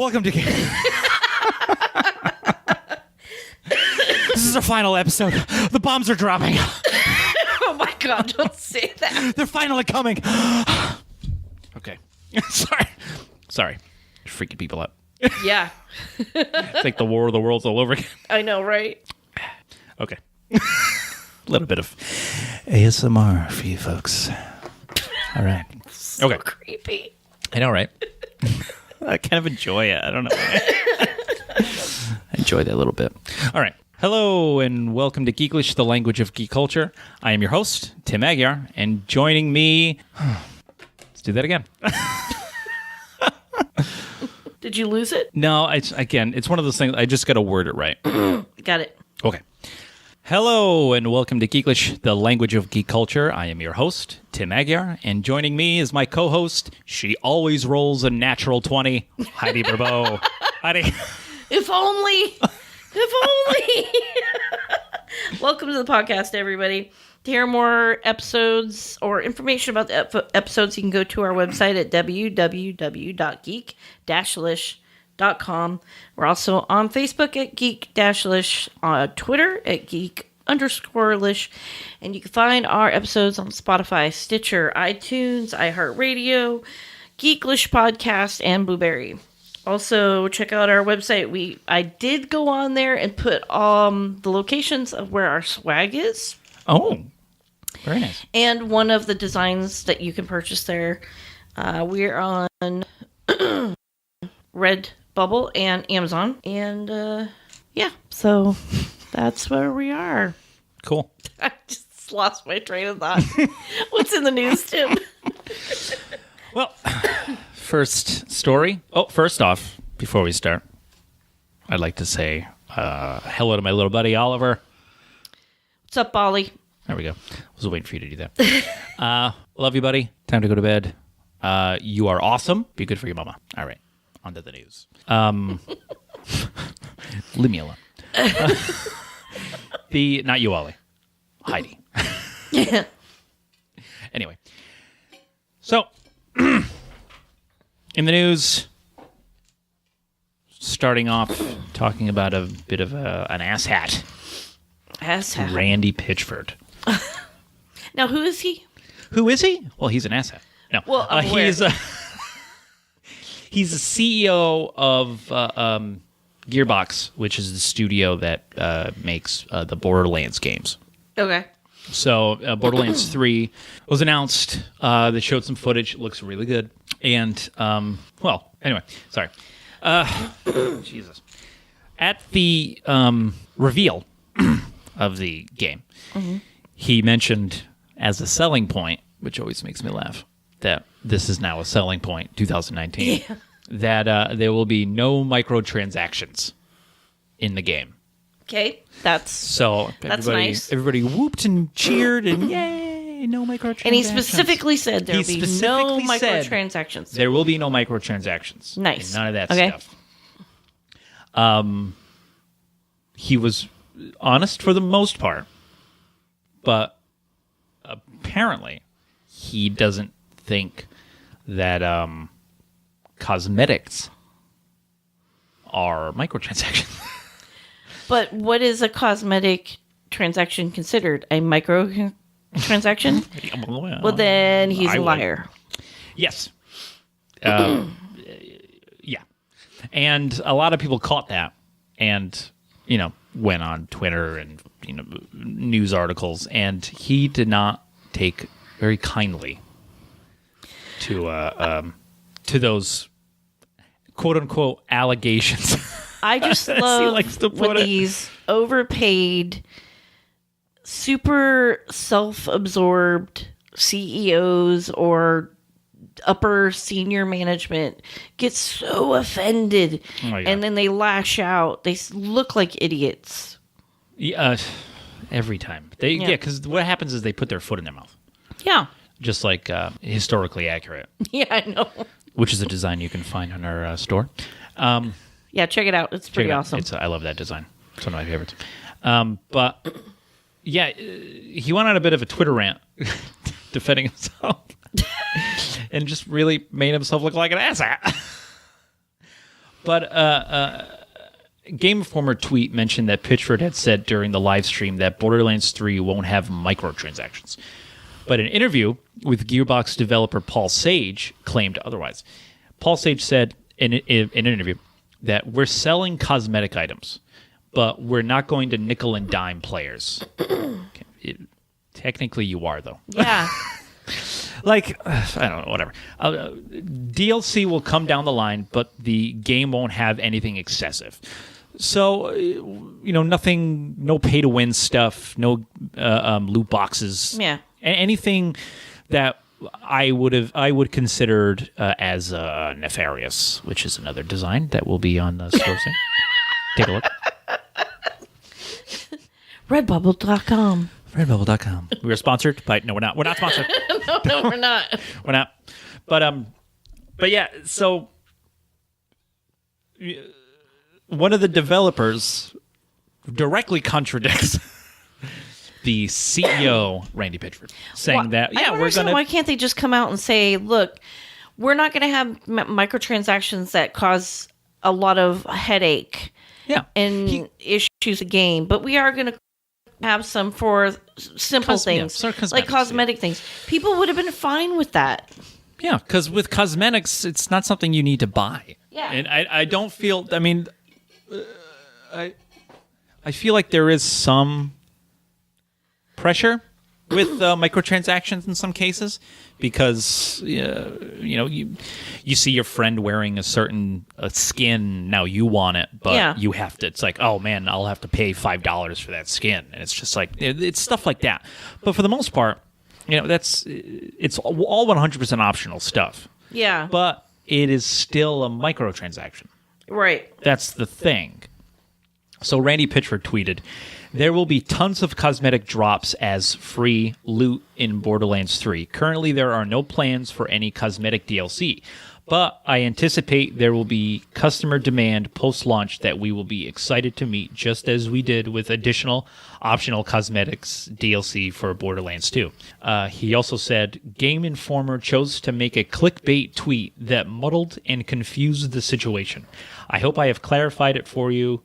Welcome to This is our final episode. The bombs are dropping. Oh my God, don't say that. They're finally coming. Okay. Sorry. Freaking people out. Yeah. It's like the War of the Worlds all over again. I know, right? Okay. A little bit of ASMR for you folks. All right. So Okay. creepy. I know, right? I kind of enjoy it. I don't know. I enjoy that a little bit. All right. Hello and welcome to Geek-lish, the language of geek culture. I am your host, Tim Aguiar, and joining me... Let's do that again. Did you lose it? No, it's one of those things. I just got to word it right. Got it. Okay. Hello and welcome to Geek-lish, the language of geek culture. I am your host, Tim Aguiar, and joining me is my co-host. She always rolls a natural 20, Heidi Barbeau. Heidi. If only. Welcome to the podcast, everybody. To hear more episodes or information about the episodes, you can go to our website at www.geek-lish.com. We're also on Facebook at Geek-lish, on Twitter at Geek_lish, and you can find our episodes on Spotify, Stitcher, iTunes, iHeartRadio, Geek-lish Podcast, and Blueberry. Also, check out our website. I did go on there and put the locations of where our swag is. Oh, very nice. And one of the designs that you can purchase there. We're on Redbubble and Amazon. And yeah, so that's where we are. Cool. I just lost my train of thought. What's in the news, Tim? Well, first story. Oh, first off, before we start, I'd like to say hello to my little buddy, Oliver. What's up, Ollie? There we go. I was waiting for you to do that. Love you, buddy. Time to go to bed. You are awesome. Be good for your mama. All right. On to the news. Leave me alone. Not you, Ollie. Heidi. Yeah. Anyway. So, in the news, starting off talking about a bit of an asshat. Asshat. Randy Pitchford. Now, who is he? Who is he? Well, he's an asshat. No. Well, he's a CEO of Gearbox, which is the studio that makes the Borderlands games. Okay. So Borderlands 3 was announced. They showed some footage. It looks really good. And, well, anyway, sorry. Jesus. At the reveal of the game, he mentioned as a selling point, which always makes me laugh, that this is now a selling point, 2019, that there will be no microtransactions in the game. Okay, that's nice. Everybody whooped and cheered and yay, no microtransactions. And he specifically said there will be no microtransactions. There will be no microtransactions. Nice. None of that stuff. He was honest for the most part, but apparently he doesn't think that cosmetics are microtransactions. But what is a cosmetic transaction considered? A micro transaction? Well, then he's a liar. Yes. Yeah. And a lot of people caught that and, went on Twitter and, news articles, and he did not take very kindly to those quote unquote allegations. I just love when these overpaid, super self-absorbed CEOs or upper senior management get so offended, and then they lash out. They look like idiots. Yeah, every time. Because what happens is they put their foot in their mouth. Yeah. Just like historically accurate. Yeah, I know. Which is a design you can find on our store. Yeah, check it out. It's pretty awesome. I love that design. It's one of my favorites. But yeah, he went on a bit of a Twitter rant defending himself and just really made himself look like an asshat. But Game Informer tweet mentioned that Pitchford had said during the live stream that Borderlands 3 won't have microtransactions. But an interview with Gearbox developer Paul Sage claimed otherwise. Paul Sage said in an interview that we're selling cosmetic items, but we're not going to nickel and dime players. Technically, you are, though. Yeah. Like, I don't know, whatever. DLC will come down the line, but the game won't have anything excessive. So, nothing, no pay-to-win stuff, no loot boxes. Yeah. Anything that I would consider as nefarious, which is another design that will be on the store soon. Take a look. Redbubble.com. Redbubble.com. We were sponsored, but no, we're not. We're not sponsored. No, we're not. We're not. But yeah. So one of the developers directly contradicts the CEO, Randy Pitchford, saying why can't they just come out and say, look, we're not going to have microtransactions that cause a lot of headache and issues a game, but we are going to have some for simple things, like cosmetic things. People would have been fine with that. Yeah, because with cosmetics, it's not something you need to buy. Yeah. And I don't feel, I mean, I feel like there is some pressure with microtransactions in some cases, because you see your friend wearing a certain skin, now you want it, but you have to. It's like, oh man, I'll have to pay $5 for that skin, and it's just like it's stuff like that. But for the most part, it's all 100% optional stuff. Yeah, but it is still a microtransaction. Right. That's the thing. So Randy Pitchford tweeted, there will be tons of cosmetic drops as free loot in Borderlands 3. Currently, there are no plans for any cosmetic DLC, but I anticipate there will be customer demand post-launch that we will be excited to meet, just as we did with additional optional cosmetics DLC for Borderlands 2. He also said, Game Informer chose to make a clickbait tweet that muddled and confused the situation. I hope I have clarified it for you.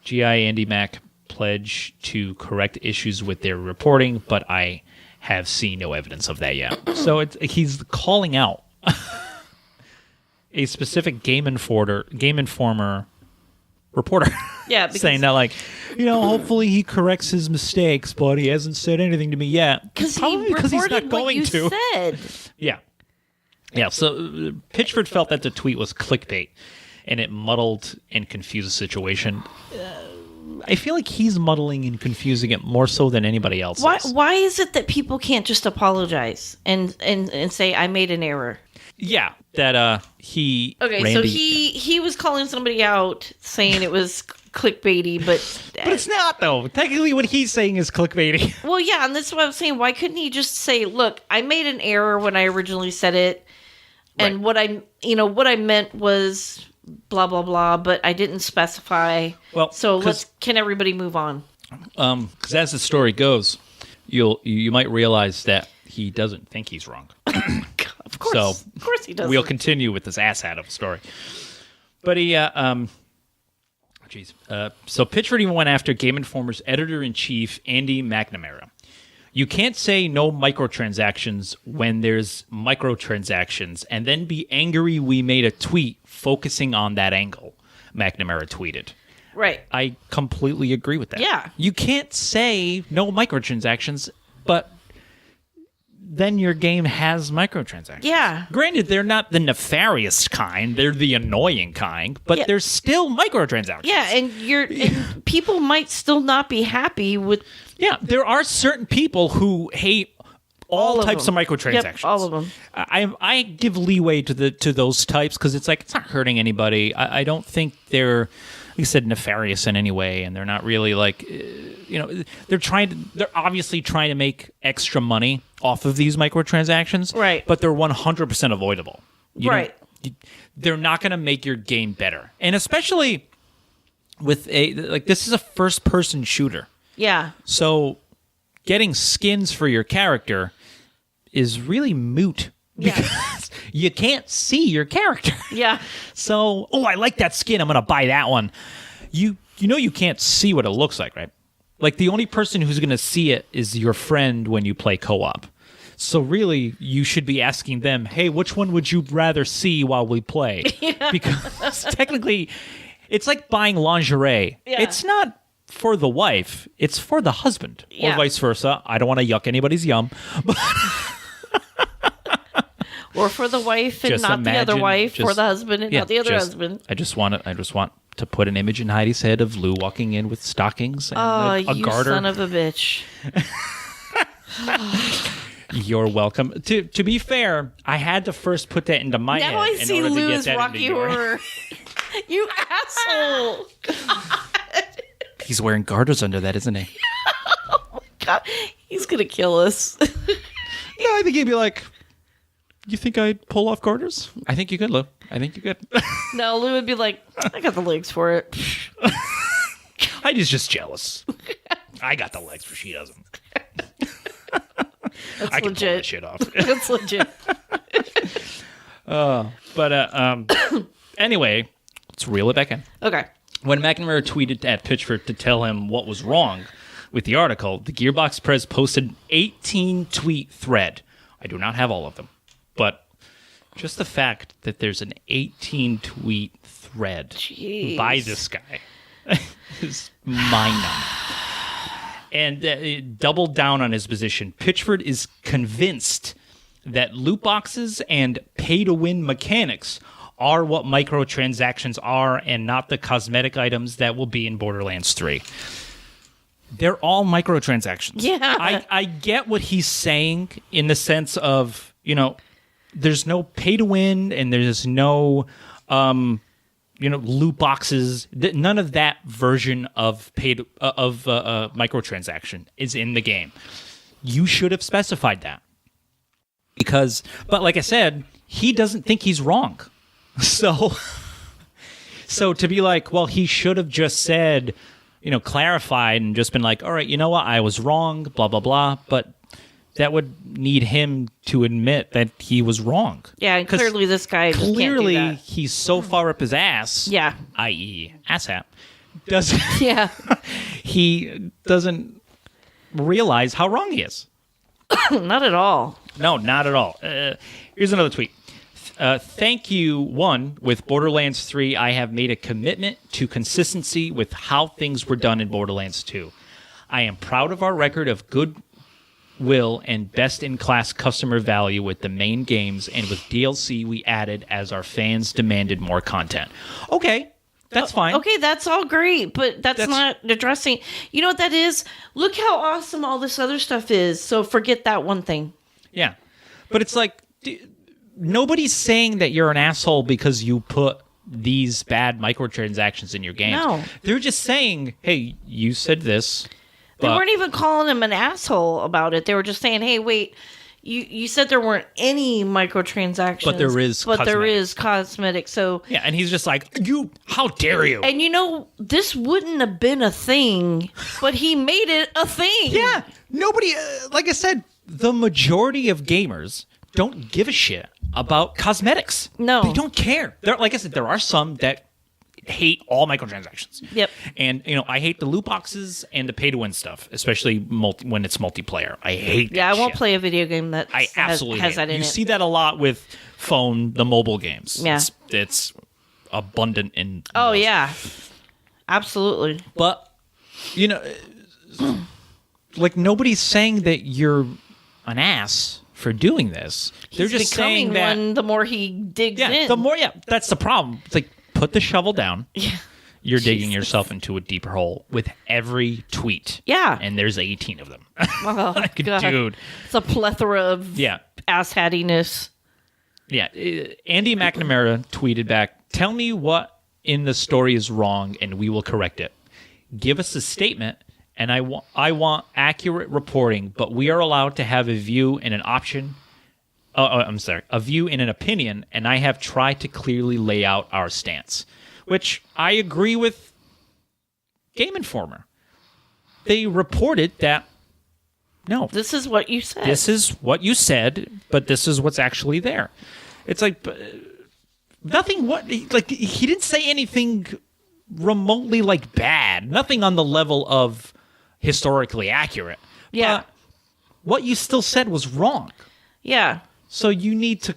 GI Andy Mac pledge to correct issues with their reporting, but I have seen no evidence of that yet. So he's calling out a specific Game Informer reporter. Yeah, saying that, like, hopefully he corrects his mistakes, but he hasn't said anything to me yet. Because he's not going to. Said. Yeah. So Pitchford felt that the tweet was clickbait, and it muddled and confused the situation. I feel like he's muddling and confusing it more so than anybody else. Why is it that people can't just apologize and say, I made an error? Yeah, that he... Okay, Randy, so he was calling somebody out, saying it was clickbaity, but... But it's not, though. Technically, what he's saying is clickbaity. Well, yeah, and that's what I was saying. Why couldn't he just say, look, I made an error when I originally said it, and what I meant was... blah blah blah, but I didn't specify. Well, so can everybody move on? Because as the story goes, you might realize that he doesn't think he's wrong. Of course he doesn't. We'll continue with this asshat of a story. But he, so Pitchford even went after Game Informer's editor-in-chief Andy McNamara. You can't say no microtransactions when there's microtransactions and then be angry we made a tweet focusing on that angle, McNamara tweeted. Right. I completely agree with that. Yeah. You can't say no microtransactions, but then your game has microtransactions. Yeah. Granted, they're not the nefarious kind. They're the annoying kind, but they're still microtransactions. Yeah, and people might still not be happy with... Yeah, there are certain people who hate all types of microtransactions. Yep, all of them. I give leeway to those types because it's like it's not hurting anybody. I don't think they're, like I said, nefarious in any way, and they're not really like, they're obviously trying to make extra money off of these microtransactions, right? But they're 100% avoidable, right? They're not going to make your game better, and especially with this is a first-person shooter. Yeah. So getting skins for your character is really moot because you can't see your character. Yeah. So, I like that skin. I'm going to buy that one. You know you can't see what it looks like, right? Like, the only person who's going to see it is your friend when you play co-op. So really, you should be asking them, hey, which one would you rather see while we play? Yeah. Because technically, it's like buying lingerie. Yeah. It's not for the wife. It's for the husband. Or vice versa. I don't want to yuck anybody's yum. But or for the wife and not the other wife. For the husband and not the other husband. I just want to put an image in Heidi's head of Lou walking in with stockings and a garter. You son of a bitch. You're welcome. To be fair, I had to first put that into my head. Now I see Lou as Rocky Horror. You asshole. God. He's wearing garters under that, isn't he? Oh my God. He's going to kill us. Yeah, I think he'd be like, you think I'd pull off garters? I think you could, Lou. I think you could. No, Lou would be like, I got the legs for it. Heidi's just jealous. I got the legs, but she doesn't. That's I can legit. pull that shit off. That's legit. Anyway, let's reel it back in. Okay. When McNamara tweeted at Pitchford to tell him what was wrong with the article, the Gearbox Press posted an 18-tweet thread. I do not have all of them, but just the fact that there's an 18-tweet thread by this guy is mind-numbing. And it doubled down on his position. Pitchford is convinced that loot boxes and pay-to-win mechanics are what microtransactions are and not the cosmetic items that will be in Borderlands 3. They're all microtransactions. Yeah. I get what he's saying in the sense of, there's no pay-to-win and there's no... loot boxes. None of that version of microtransaction is in the game. You should have specified that. But like I said, he doesn't think he's wrong. So to be like, well, he should have just said, clarified and just been like, all right, you know what? I was wrong, blah, blah, blah. But that would need him to admit that he was wrong. Yeah, and clearly this guy just can't do that. He's so far up his ass. Yeah. I.e. asshat. Yeah. He doesn't realize how wrong he is. Not at all. No, not at all. Here's another tweet. Thank you, one. With Borderlands 3, I have made a commitment to consistency with how things were done in Borderlands 2. I am proud of our record of goodwill and best-in-class customer value with the main games, and with DLC we added as our fans demanded more content. Okay, that's fine. Okay, that's all great, but that's not addressing... You know what that is? Look how awesome all this other stuff is, so forget that one thing. Yeah, but it's like... Nobody's saying that you're an asshole because you put these bad microtransactions in your games. No. They're just saying, hey, you said this. They weren't even calling him an asshole about it. They were just saying, hey, wait, you said there weren't any microtransactions. But there is cosmetic. There is cosmetic. So yeah, and he's just like, how dare you? And this wouldn't have been a thing, but he made it a thing. Yeah. Nobody, like I said, the majority of gamers don't give a shit about cosmetics. No. They don't care. Like I said, there are some that hate all microtransactions. Yep. And, I hate the loot boxes and the pay-to-win stuff, especially when it's multiplayer. I hate that I won't shit. play a video game that has that in it. You see that a lot with the mobile games. Yeah. It's abundant in... Oh, yeah. Absolutely. But, like, nobody's saying that you're an ass for doing this. They're just saying that one the more he digs in. That's the problem. It's like, put the shovel down. Yeah. You're digging yourself into a deeper hole with every tweet. Yeah. And there's 18 of them. Oh, like, God. dude. It's a plethora of asshattiness. Yeah. Andy McNamara tweeted back, tell me what in the story is wrong and we will correct it. Give us a statement. And I want accurate reporting, but we are allowed to have a view and an option. A view and an opinion, and I have tried to clearly lay out our stance, which I agree with Game Informer. They reported that, no. This is what you said. This is what you said, but this is what's actually there. It's like nothing. Like he didn't say anything remotely like bad. Nothing on the level of historically accurate. Yeah. But what you still said was wrong. Yeah. So you need to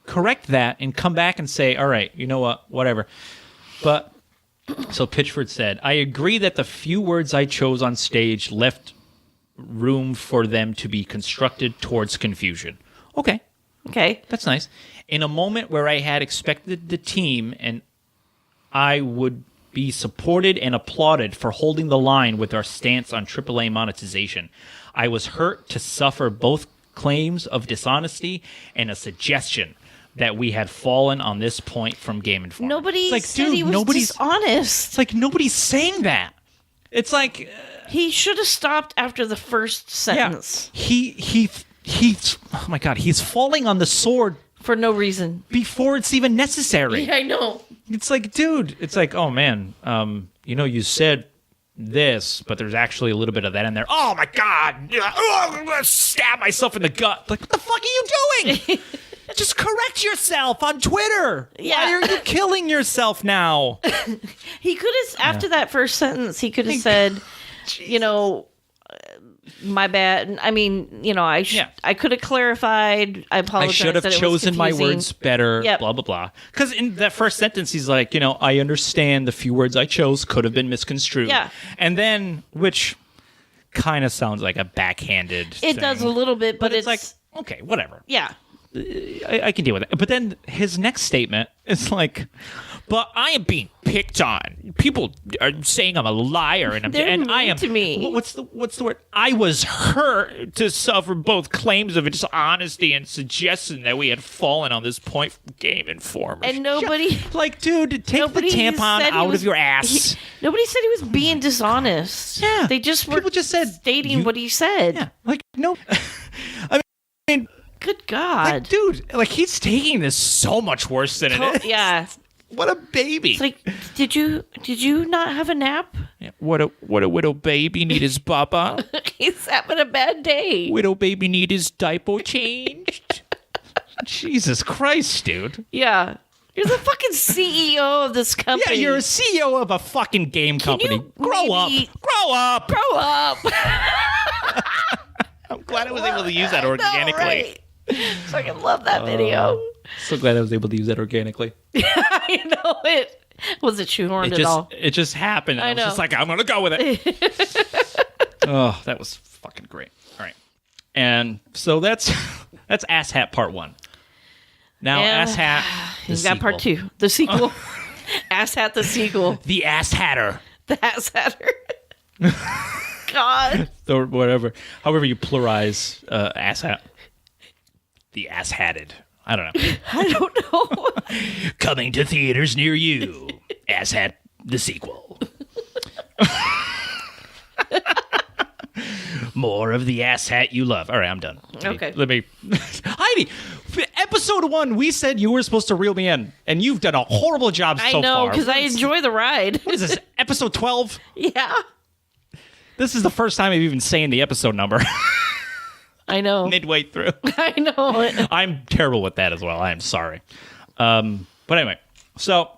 correct that and come back and say, all right, you know what, whatever. But so Pitchford said, I agree that the few words I chose on stage left room for them to be constructed towards confusion. Okay. That's nice. In a moment where I had expected the team and I would be supported and applauded for holding the line with our stance on AAA monetization, I was hurt to suffer both claims of dishonesty and a suggestion that we had fallen on this point from Game Informer. Nobody said he was dishonest. It's like nobody's saying that. It's like he should have stopped after the first sentence. Yeah, he's oh my god, he's falling on the sword for no reason before it's even necessary. Yeah, I know. It's like, dude, it's like, oh man, you said this, but there's actually a little bit of that in there. Oh my god, I'm gonna stab myself in the gut. Like, what the fuck are you doing? Just correct yourself on Twitter. Yeah. Why are you killing yourself now? He could have, after that first sentence, he could have said, my bad. I mean, I could have clarified. I apologize. I should have chosen my words better, blah, blah, blah. Because in that first sentence, he's like, I understand the few words I chose could have been misconstrued. Yeah. And then, which kind of sounds like a backhanded thing. It does a little bit, but it's like, okay, whatever. Yeah. I can deal with it. But then his next statement is like, but I am being picked on. People are saying I'm a liar, and I am to me. What's the word? I was hurt to suffer both claims of dishonesty and suggestion that we had fallen on this point from Game Informer. And nobody, like, dude, take the tampon out of your ass. Nobody said he was being dishonest. Yeah, they just were. People just said stating what he said. Yeah, like no. I mean. Good God. Like, dude, like he's taking this so much worse than it is. Yeah. What a baby. It's like, did you not have a nap? Yeah. What a widow baby need his baba. He's having a bad day. Widow baby need his diaper changed. Jesus Christ, dude. Yeah. You're the fucking CEO of this company. Yeah, you're a CEO of a fucking game company. Grow up. Grow up. I'm glad I was able to use that organically. No, right? I fucking love that video. So glad I was able to use that organically. I know it. Was it shoehorned at all? It just happened. I was just like, I'm going to go with it. Oh, that was fucking great. All right. And so that's Asshat Part 1. Now, Asshat, he's got Part 2. The sequel. Asshat, the sequel. The Asshatter. The Asshatter. God. Or whatever. However you pluralize asshat. The asshatted. I don't know. I don't know. Coming to theaters near you. Asshat, the sequel. More of the asshat you love. All right, I'm done. Okay. Let me Heidi, episode 1, we said you were supposed to reel me in, and you've done a horrible job so far. I know, because I enjoy the ride. What is this, episode 12? Yeah. This is the first time I've even saying the episode number. I know. Midway through. I know. I'm terrible with that as well. I am sorry. But anyway, so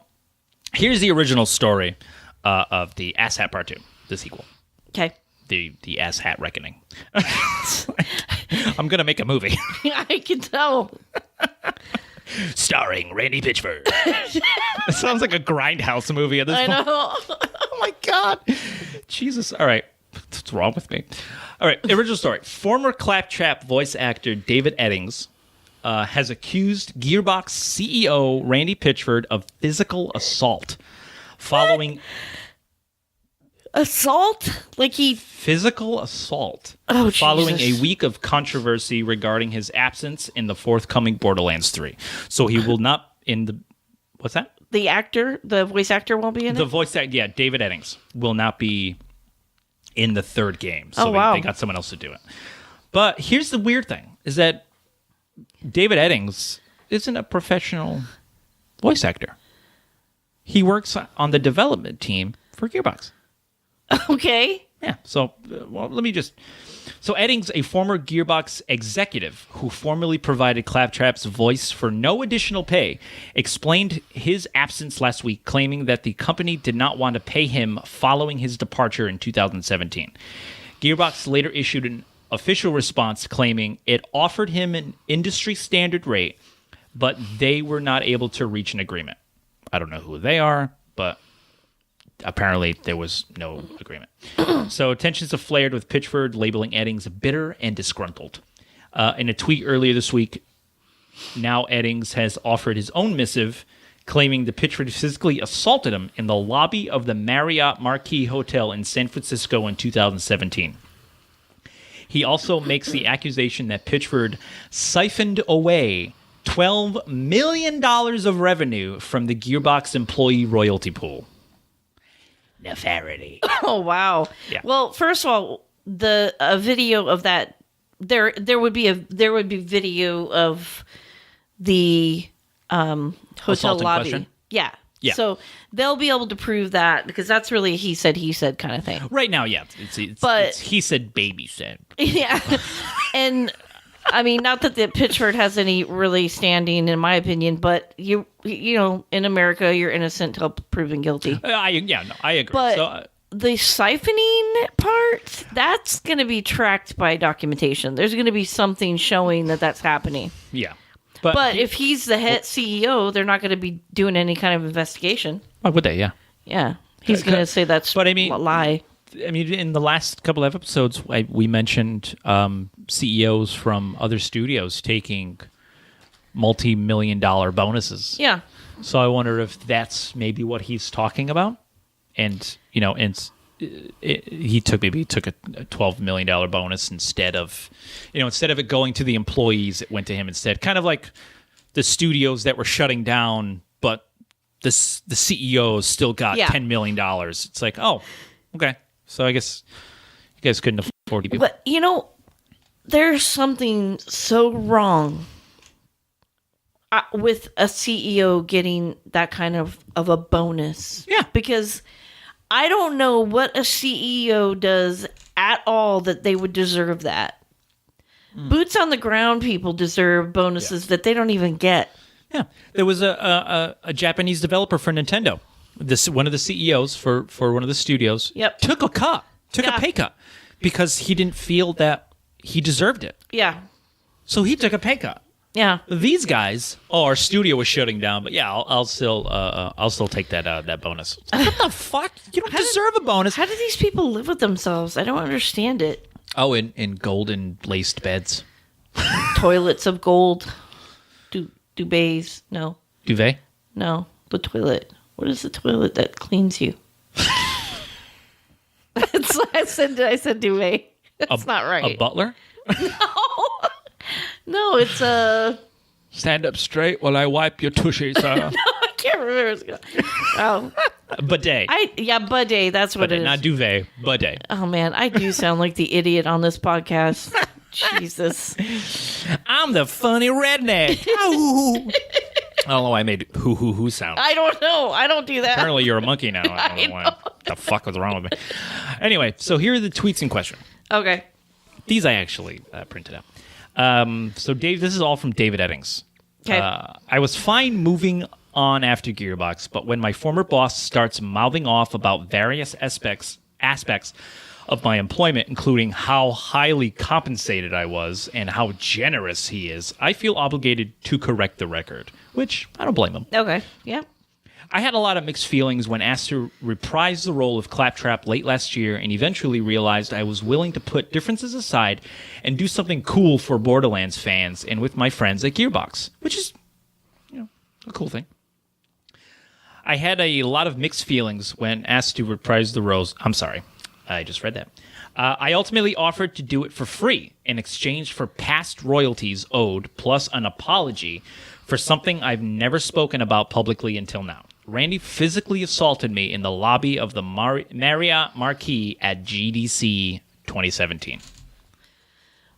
here's the original story of the Asshat Part 2, the sequel. Okay. The Asshat Reckoning. I'm going to make a movie. I can tell. Starring Randy Pitchford. It sounds like a Grindhouse movie at this point. I know. Oh my God. Jesus. All right. What's wrong with me? All right. Original story. Former Claptrap voice actor David Eddings has accused Gearbox CEO Randy Pitchford of physical assault following... Assault? Like he... Physical assault. Oh, following Jesus. a week of controversy regarding his absence in the forthcoming Borderlands 3. So he will not in the... What's that? The actor? The voice actor won't be in it? The voice actor, yeah, David Eddings will not be in the third game. So they got someone else to do it. But here's the weird thing, is that David Eddings isn't a professional voice actor. He works on the development team for Gearbox. Okay. Yeah. So, let me just. So Eddings, a former Gearbox executive who formerly provided Claptrap's voice for no additional pay, explained his absence last week, claiming that the company did not want to pay him following his departure in 2017. Gearbox later issued an official response claiming it offered him an industry standard rate, but they were not able to reach an agreement. I don't know who they are, but apparently there was no agreement. So tensions have flared with Pitchford labeling Eddings bitter and disgruntled. In a tweet earlier this week, now Eddings has offered his own missive, claiming that Pitchford physically assaulted him in the lobby of the Marriott Marquis Hotel in San Francisco in 2017. He also makes the accusation that Pitchford siphoned away $12 million of revenue from the Gearbox employee royalty pool. Nefarity. Oh, wow. Yeah. Well, first of all, a video of that, there would be video of the hotel Assault in lobby. question? Yeah. Yeah. So they'll be able to prove that, because that's really a he said kind of thing. Right now, yeah. It's he said, baby said. Yeah. And I mean, not that the Pitchford has any really standing, in my opinion, but you know, in America, you're innocent till proven guilty. I agree. But So, the siphoning part, that's going to be tracked by documentation. There's going to be something showing that that's happening. yeah. But if he's the head CEO, they're not going to be doing any kind of investigation. Why would they? Yeah. Yeah. He's going to say that's But I mean, a lie. I mean, in the last couple of episodes, we mentioned CEOs from other studios taking multi-million-dollar bonuses. Yeah. So I wonder if that's maybe what he's talking about. And, you know, he took a $12 million bonus instead of it going to the employees, it went to him instead. Kind of like the studios that were shutting down, but the CEO still got $10 million. It's like, oh, okay. So I guess you guys couldn't afford to be. But, you know, there's something so wrong with a CEO getting that kind of a bonus. Yeah. Because I don't know what a CEO does at all that they would deserve that. Boots on the ground people deserve bonuses that they don't even get. Yeah. There was a Japanese developer for Nintendo. One of the CEOs for one of the studios took a pay cut because he didn't feel that he deserved it. Yeah. So he took a pay cut. Yeah. These guys, our studio was shutting down, but yeah, I'll still take that bonus. What the fuck? You don't deserve a bonus. How do these people live with themselves? I don't understand it. Oh, in golden laced beds, toilets of gold, duvets. No, duvet. No, the toilet. What is the toilet that cleans you? I said duvet. That's not right. A butler? No, it's a... Stand up straight while I wipe your tushy, sir. No, I can't remember. Oh. Bidet. Bidet. That's what it is. Not duvet, bidet. Oh, man. I do sound like the idiot on this podcast. Jesus. I'm the funny redneck. I don't know why I made hoo sound. I don't know. I don't do that. Apparently you're a monkey now. I don't know what the fuck was wrong with me. Anyway, so here are the tweets in question. Okay. These I actually printed out. So Dave, this is all from David Eddings. Okay. I was fine moving on after Gearbox, but when my former boss starts mouthing off about various aspects of my employment, including how highly compensated I was and how generous he is, I feel obligated to correct the record, which I don't blame him. Okay. Yeah. I had a lot of mixed feelings when asked to reprise the role of Claptrap late last year, and eventually realized I was willing to put differences aside and do something cool for Borderlands fans and with my friends at Gearbox, which is, a cool thing. I had a lot of mixed feelings when asked to reprise the roles. I'm sorry, I just read that. I ultimately offered to do it for free in exchange for past royalties owed, plus an apology for something I've never spoken about publicly until now. Randy physically assaulted me in the lobby of the Marriott Marquis at GDC 2017.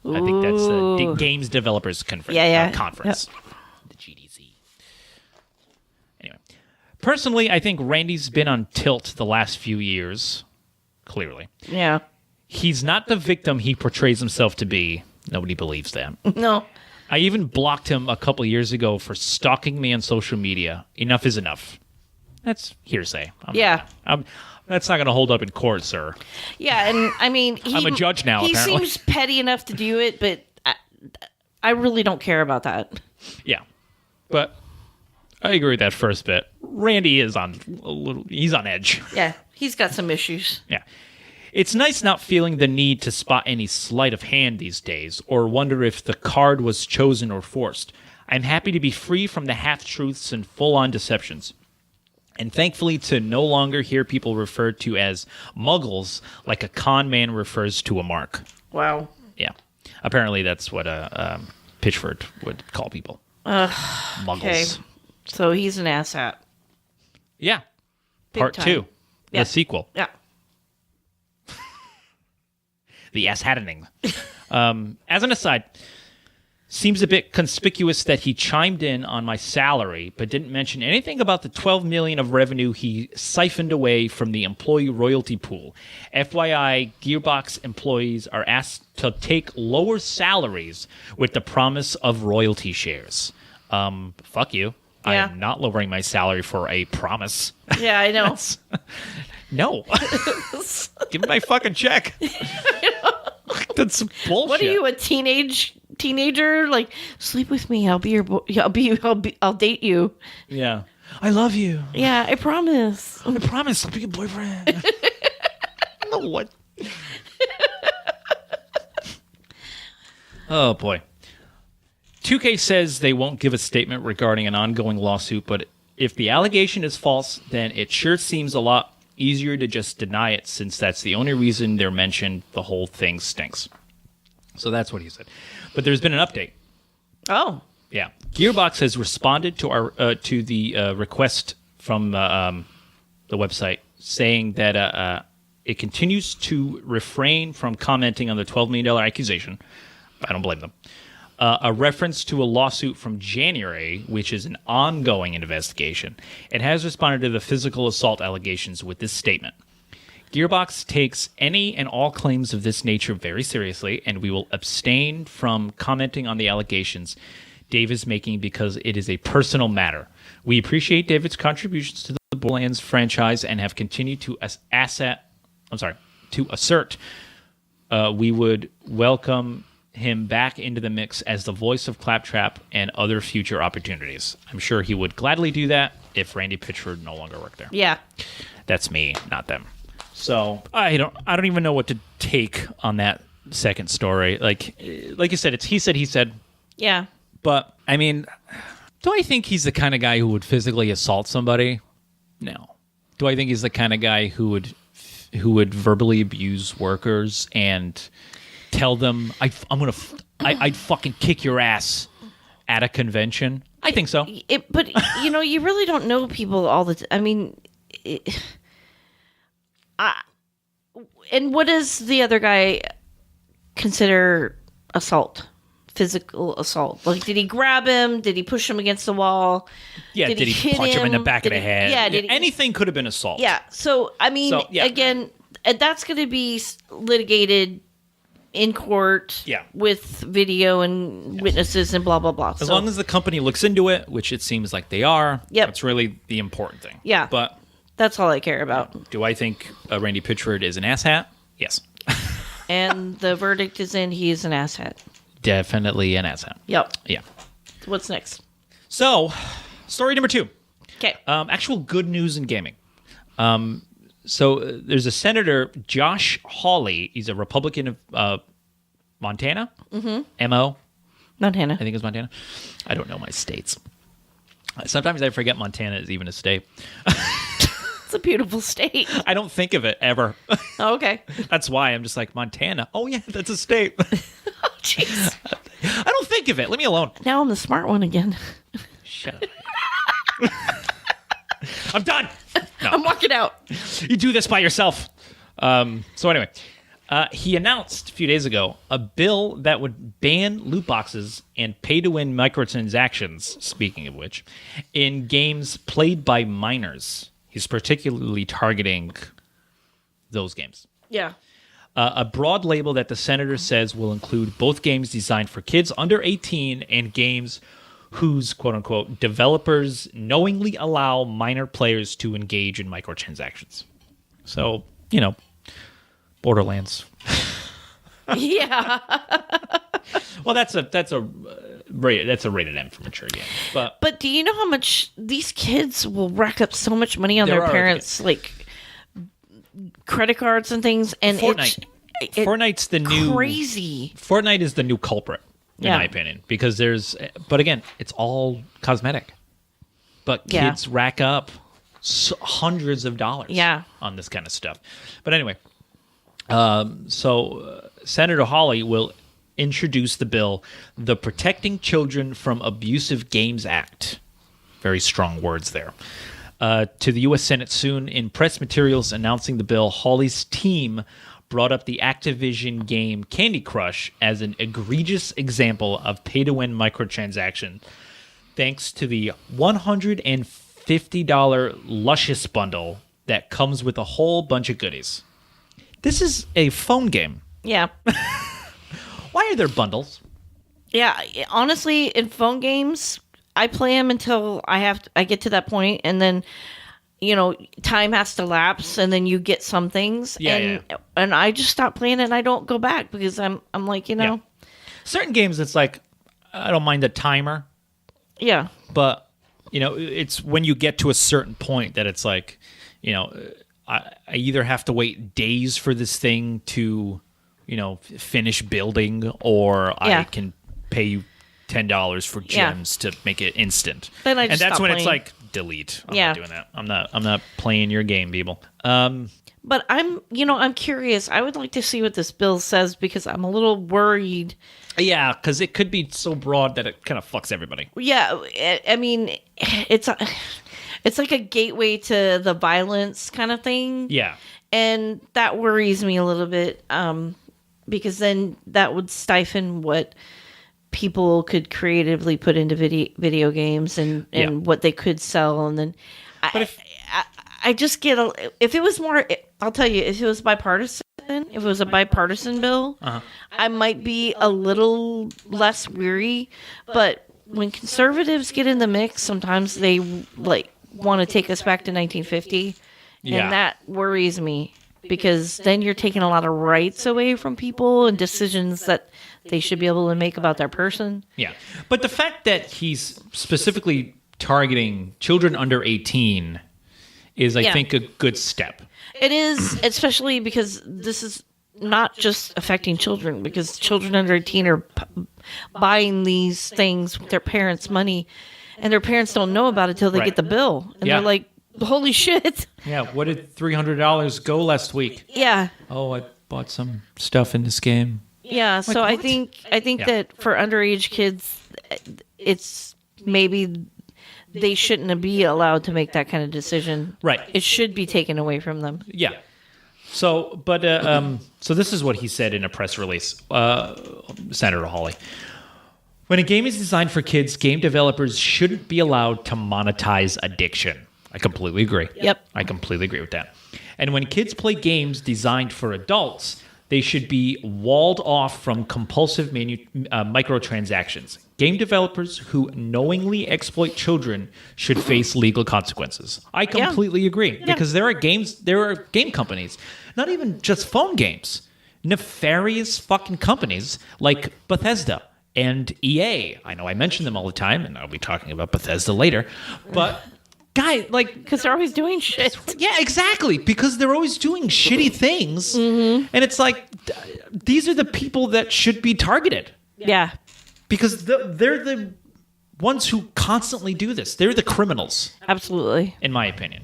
I think that's the Games Developers Conference. Conference. Yep. The GDC. Anyway. Personally, I think Randy's been on tilt the last few years. Clearly. Yeah. He's not the victim he portrays himself to be. Nobody believes that. No. I even blocked him a couple years ago for stalking me on social media. Enough is enough. That's hearsay. That's not going to hold up in court, sir. Yeah, and I mean... I'm a judge now, he apparently. Seems petty enough to do it, but I really don't care about that. Yeah. But I agree with that first bit. Randy is he's on edge. Yeah, he's got some issues. Yeah. It's nice not feeling the need to spot any sleight of hand these days or wonder if the card was chosen or forced. I'm happy to be free from the half-truths and full-on deceptions. And thankfully to no longer hear people referred to as muggles like a con man refers to a mark. Wow. Yeah. Apparently that's what Pitchford would call people. Muggles. Okay. So he's an asshat. Yeah. Big Part time. 2. Yeah. The sequel. Yeah. The asshatting. As an aside, seems a bit conspicuous that he chimed in on my salary, but didn't mention anything about the $12 million of revenue he siphoned away from the employee royalty pool. FYI, Gearbox employees are asked to take lower salaries with the promise of royalty shares. Fuck you. I Yeah. am not lowering my salary for a promise. Yeah, I know. No. Give me my fucking check. That's bullshit. What are you, a teenager? Like, sleep with me. I'll be your boy. I'll date you. Yeah. I love you. Yeah, I promise. I promise I'll be your boyfriend. What? Oh, boy. 2K says they won't give a statement regarding an ongoing lawsuit, but if the allegation is false, then it sure seems a lot easier to just deny it, since that's the only reason they're mentioned. The whole thing stinks. So that's what he said. But there's been an update. Oh. Yeah. Gearbox has responded to our to the request from the website, saying that it continues to refrain from commenting on the $12 million accusation. I don't blame them. A reference to a lawsuit from January, which is an ongoing investigation. It has responded to the physical assault allegations with this statement. Gearbox takes any and all claims of this nature very seriously, and we will abstain from commenting on the allegations Dave is making because it is a personal matter. We appreciate David's contributions to the Borderlands franchise and have continued to assert we would welcome him back into the mix as the voice of Claptrap and other future opportunities. I'm sure he would gladly do that if Randy Pitchford no longer worked there. Yeah. That's me, not them. So I don't even know what to take on that second story. Like you said, it's he said. Yeah. But I mean, do I think he's the kind of guy who would physically assault somebody? No. Do I think he's the kind of guy who would verbally abuse workers and tell them I'd fucking kick your ass at a convention? I think so. But you really don't know people all the time. I mean, and what does the other guy consider assault? Physical assault? Like, did he grab him? Did he push him against the wall? Yeah, did he punch him in the back of the head? Yeah, anything could have been assault. Yeah, so, I mean, again, that's going to be litigated in court with video and witnesses and blah, blah, blah. As long as the company looks into it, which it seems like they are, that's really the important thing. Yeah. But that's all I care about. Do I think Randy Pitchford is an asshat? Yes. And the verdict is in, he is an asshat. Definitely an asshat. Yep. Yeah. So what's next? So, story number 2. Okay. Actual good news in gaming. So there's a Senator, Josh Hawley. He's a Republican of Montana. Mm-hmm. M.O. Montana. I think it's Montana. I don't know my states. Sometimes I forget Montana is even a state. It's a beautiful state. I don't think of it ever. Oh, okay. That's why I'm just like, Montana. Oh, yeah, that's a state. Oh, jeez. I don't think of it. Leave me alone. Now I'm the smart one again. Shut up. I'm done. No. I'm walking out. You do this by yourself. So anyway, he announced a few days ago a bill that would ban loot boxes and pay-to-win microtransactions, speaking of which, in games played by minors. He's particularly targeting those games. Yeah. A broad label that the senator says will include both games designed for kids under 18 and games whose quote-unquote developers knowingly allow minor players to engage in microtransactions. So, Borderlands. Yeah. Well, that's a rated M for mature games. But do you know how much these kids will rack up so much money on There their are parents' credit cards and things? And Fortnite's the new crazy. Fortnite is the new culprit, in my opinion, because but again, it's all cosmetic. But kids rack up hundreds of dollars on this kind of stuff. But anyway, Senator Hawley will introduce the bill, the Protecting Children from Abusive Games Act. Very strong words there. To the U.S. Senate soon. In press materials announcing the bill, Hawley's team brought up the Activision game Candy Crush as an egregious example of pay-to-win microtransaction, thanks to the $150 Luscious bundle that comes with a whole bunch of goodies. This is a phone game. Yeah. Why are there bundles? Yeah, honestly, in phone games, I play them until I get to that point, and then time has to lapse, and then you get some things, and I just stop playing it, and I don't go back because I'm like, certain games it's like I don't mind the timer. Yeah, but it's when you get to a certain point that it's like, I either have to wait days for this thing to finish building, or I can pay you $10 for gems to make it instant. Then I just and that's stop when playing. It's like delete. I'm not doing that. I'm not playing your game, people. But I'm curious. I would like to see what this bill says because I'm a little worried. Yeah, because it could be so broad that it kind of fucks everybody. Yeah, I mean, it's like a gateway to the violence kind of thing. Yeah, and that worries me a little bit. Because then that would stifle what people could creatively put into video games and what they could sell. And then I just get if it was more, I'll tell you, if it was bipartisan, if it was a bipartisan bill, I might be a little less weary. But when conservatives get in the mix, sometimes they want to take us back to 1950. And that worries me. Because then you're taking a lot of rights away from people and decisions that they should be able to make about their person. Yeah. But the fact that he's specifically targeting children under 18 is, I think, a good step. It is, especially because this is not just affecting children, because children under 18 are buying these things with their parents' money, and their parents don't know about it until they get the bill. And they're like, holy shit. Yeah, what did $300 go last week? Yeah. Oh, I bought some stuff in this game. Yeah, so I think that for underage kids, it's maybe they shouldn't be allowed to make that kind of decision. Right. It should be taken away from them. Yeah. So, but so this is what he said in a press release, Senator Hawley. When a game is designed for kids, game developers shouldn't be allowed to monetize addiction. I completely agree. Yep. I completely agree with that. And when kids play games designed for adults, they should be walled off from compulsive microtransactions. Game developers who knowingly exploit children should face legal consequences. I completely agree. Because there are game companies, not even just phone games, nefarious fucking companies like Bethesda and EA. I know I mention them all the time, and I'll be talking about Bethesda later, but because they're always doing shit. Yeah, exactly. Because they're always doing shitty things. Mm-hmm. And it's like, these are the people that should be targeted. Yeah. Because they're the ones who constantly do this. They're the criminals. Absolutely. In my opinion.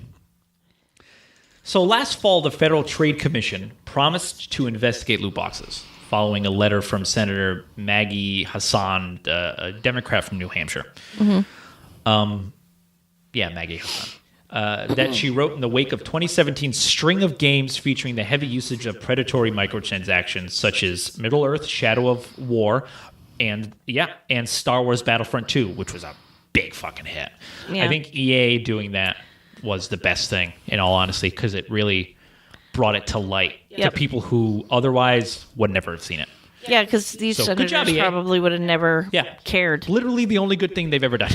So last fall, the Federal Trade Commission promised to investigate loot boxes, following a letter from Senator Maggie Hassan, a Democrat from New Hampshire. Mm-hmm. Maggie Hassan. That she wrote in the wake of 2017's string of games featuring the heavy usage of predatory microtransactions such as Middle-earth: Shadow of War and Star Wars Battlefront 2, which was a big fucking hit. Yeah. I think EA doing that was the best thing, in all honesty, because it really brought it to light to Yep. people who otherwise would never have seen it. Yeah, because these So, good senators job, EA. probably would have never Yeah. cared. Literally the only good thing they've ever done.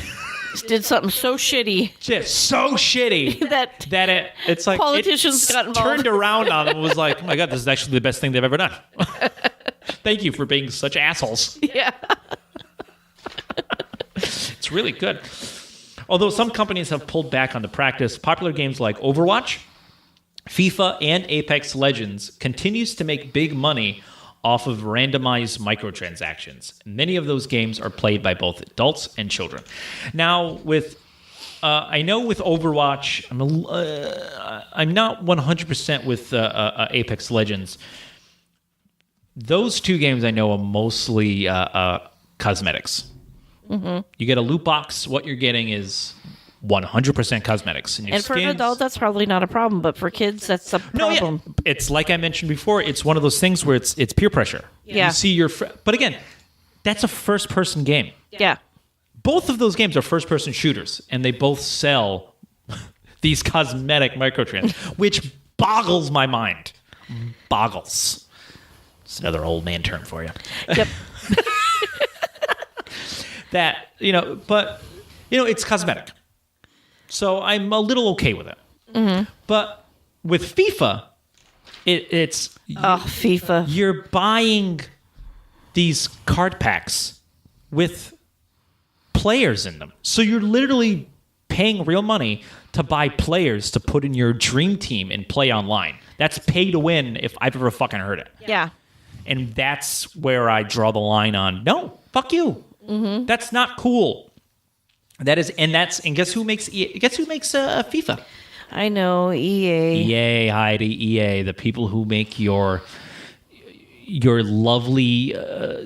Did something so shitty Just so shitty that it's like politicians it got involved. turned around on them and was like, oh my God, this is actually the best thing they've ever done. Thank you for being such assholes. yeah. It's really good. Although some companies have pulled back on the practice, popular games like Overwatch, FIFA, and Apex Legends continues to make big money off of randomized microtransactions. Many of those games are played by both adults and children. Now, I know with Overwatch, I'm not 100% with Apex Legends. Those two games I know are mostly cosmetics. Mm-hmm. You get a loot box. What you're getting is 100% cosmetics. And for an adult, that's probably not a problem, but for kids, that's a problem. Yeah. It's like I mentioned before. It's one of those things where it's peer pressure. Yeah. You see your but again, that's a first-person game. Yeah. Both of those games are first-person shooters, and they both sell these cosmetic microtransactions, which boggles my mind. Boggles. It's another old man term for you. Yep. That, but, it's cosmetic. So I'm a little okay with it. Mm-hmm. But with FIFA, it's... FIFA. You're buying these card packs with players in them. So you're literally paying real money to buy players to put in your dream team and play online. That's pay to win if I've ever fucking heard it. Yeah. And that's where I draw the line on, no, fuck you. Mm-hmm. That's not cool. And guess who makes FIFA? I know, EA. EA, Heidi, EA, the people who make your lovely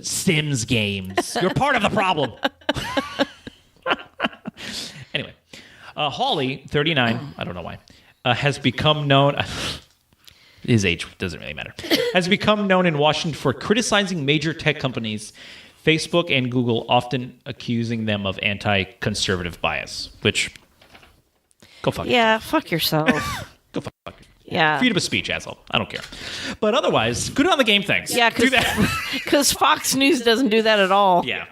Sims games. You're part of the problem. Anyway, Hawley, 39, I don't know why, has become known... His age doesn't really matter. Has become known in Washington for criticizing major tech companies, Facebook and Google, often accusing them of anti-conservative bias, which... Go fuck yourself. Yeah, fuck yourself. Go fuck yourself. Yeah. Freedom of speech, asshole. I don't care. But otherwise, good on the game things. Yeah, do that. Because Fox News doesn't do that at all. Yeah.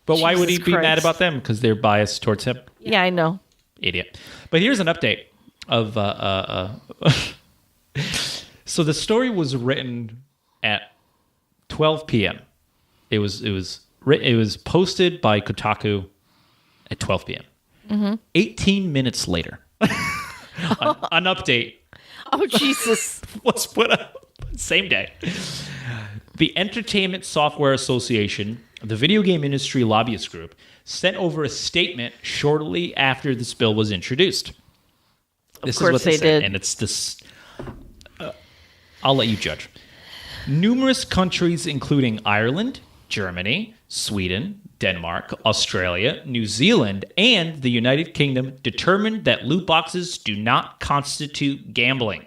But why would he Jesus be mad Christ. about them? Because they're biased towards him. Yeah, I know. Idiot. But here's an update of... So the story was written at 12 p.m. It was posted by Kotaku at 12 p.m. Mm-hmm. 18 minutes later, an update Oh, Jesus. was put up same day. The Entertainment Software Association, the video game industry lobbyist group, sent over a statement shortly after this bill was introduced. This Of course is what they they said, did. and it's this. I'll let you judge. Numerous countries, including Ireland, Germany, Sweden, Denmark, Australia, New Zealand, and the United Kingdom, determined that loot boxes do not constitute gambling.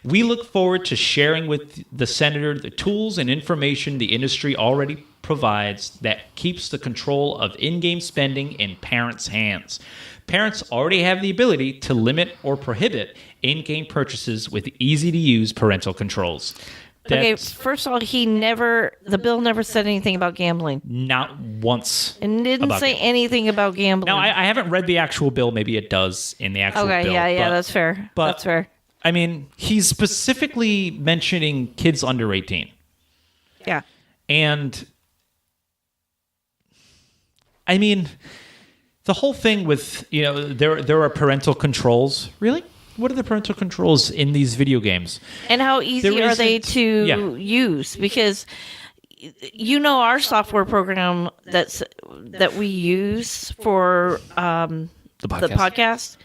We look forward to sharing with the Senator the tools and information the industry already provides that keeps the control of in-game spending in parents' hands. Parents already have the ability to limit or prohibit in-game purchases with easy-to-use parental controls. Okay, That's first of all, the bill never said anything about gambling. not once. And didn't about say gambling. anything about gambling. Now, I haven't read the actual bill. Maybe it does in the actual bill. Okay, yeah, but, that's fair. but- That's fair. I mean, he's specifically mentioning kids under 18. Yeah. And, I mean, the whole thing with, there are parental controls. Really? What are the parental controls in these video games? And how easy There are they isn't- to yeah. use? Because our software program that we use for the podcast.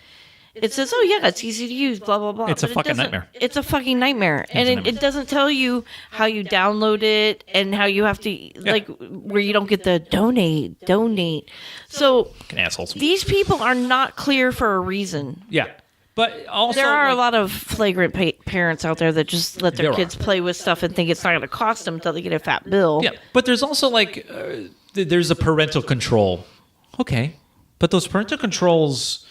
It says, "Oh yeah, it's easy to use." Blah blah blah. It's a But it fucking doesn't- nightmare. It's a fucking nightmare, and a nightmare. it doesn't tell you how you download it and how you have to like where you don't get the donate. So Fucking assholes. these people are not clear for a reason. Yeah. But also, There are a like, lot of flagrant parents out there that just let their There kids are. play with stuff and think it's not going to cost them until they get a fat bill. Yeah, but there's also there's a parental control. Okay, but those parental controls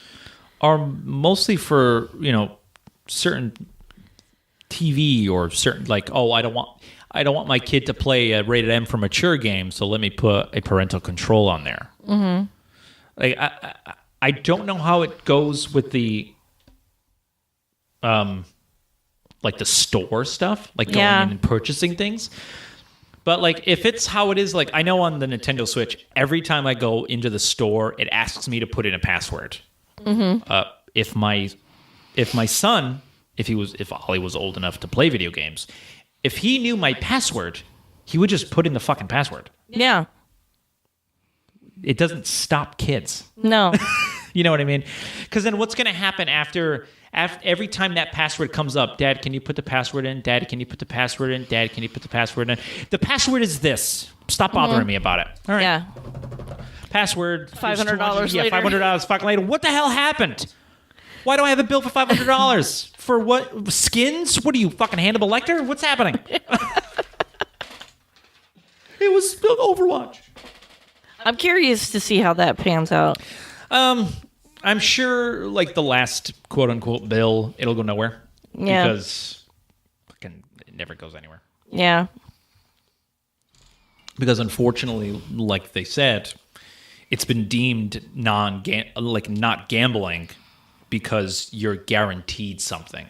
are mostly for certain TV or certain like, oh, I don't want my kid to play a rated M for mature game, so let me put a parental control on there. Mm-hmm. Like I don't know how it goes with the like the store stuff, like going in and purchasing things. But like if it's how it is, like I know on the Nintendo Switch, every time I go into the store, it asks me to put in a password. Mm-hmm. If my son, if Ollie was old enough to play video games, if he knew my password, he would just put in the fucking password. Yeah. It doesn't stop kids. No. You know what I mean? Because then what's going to happen after every time that password comes up? Dad, can you put the password in? Dad, can you put the password in? Dad, can you put the password in? The password is this. Stop bothering me about it. All right. Yeah. Password. $500 later. Yeah, $500 fucking later. What the hell happened? Why do I have a bill for $500? For what? Skins? What are you, fucking Hannibal Lecter? What's happening? It was Overwatch. I'm curious to see how that pans out. I'm sure, like the last quote unquote bill, it'll go nowhere. Yeah. Because fucking it never goes anywhere. Yeah. Because unfortunately, like they said, it's been deemed not gambling because you're guaranteed something.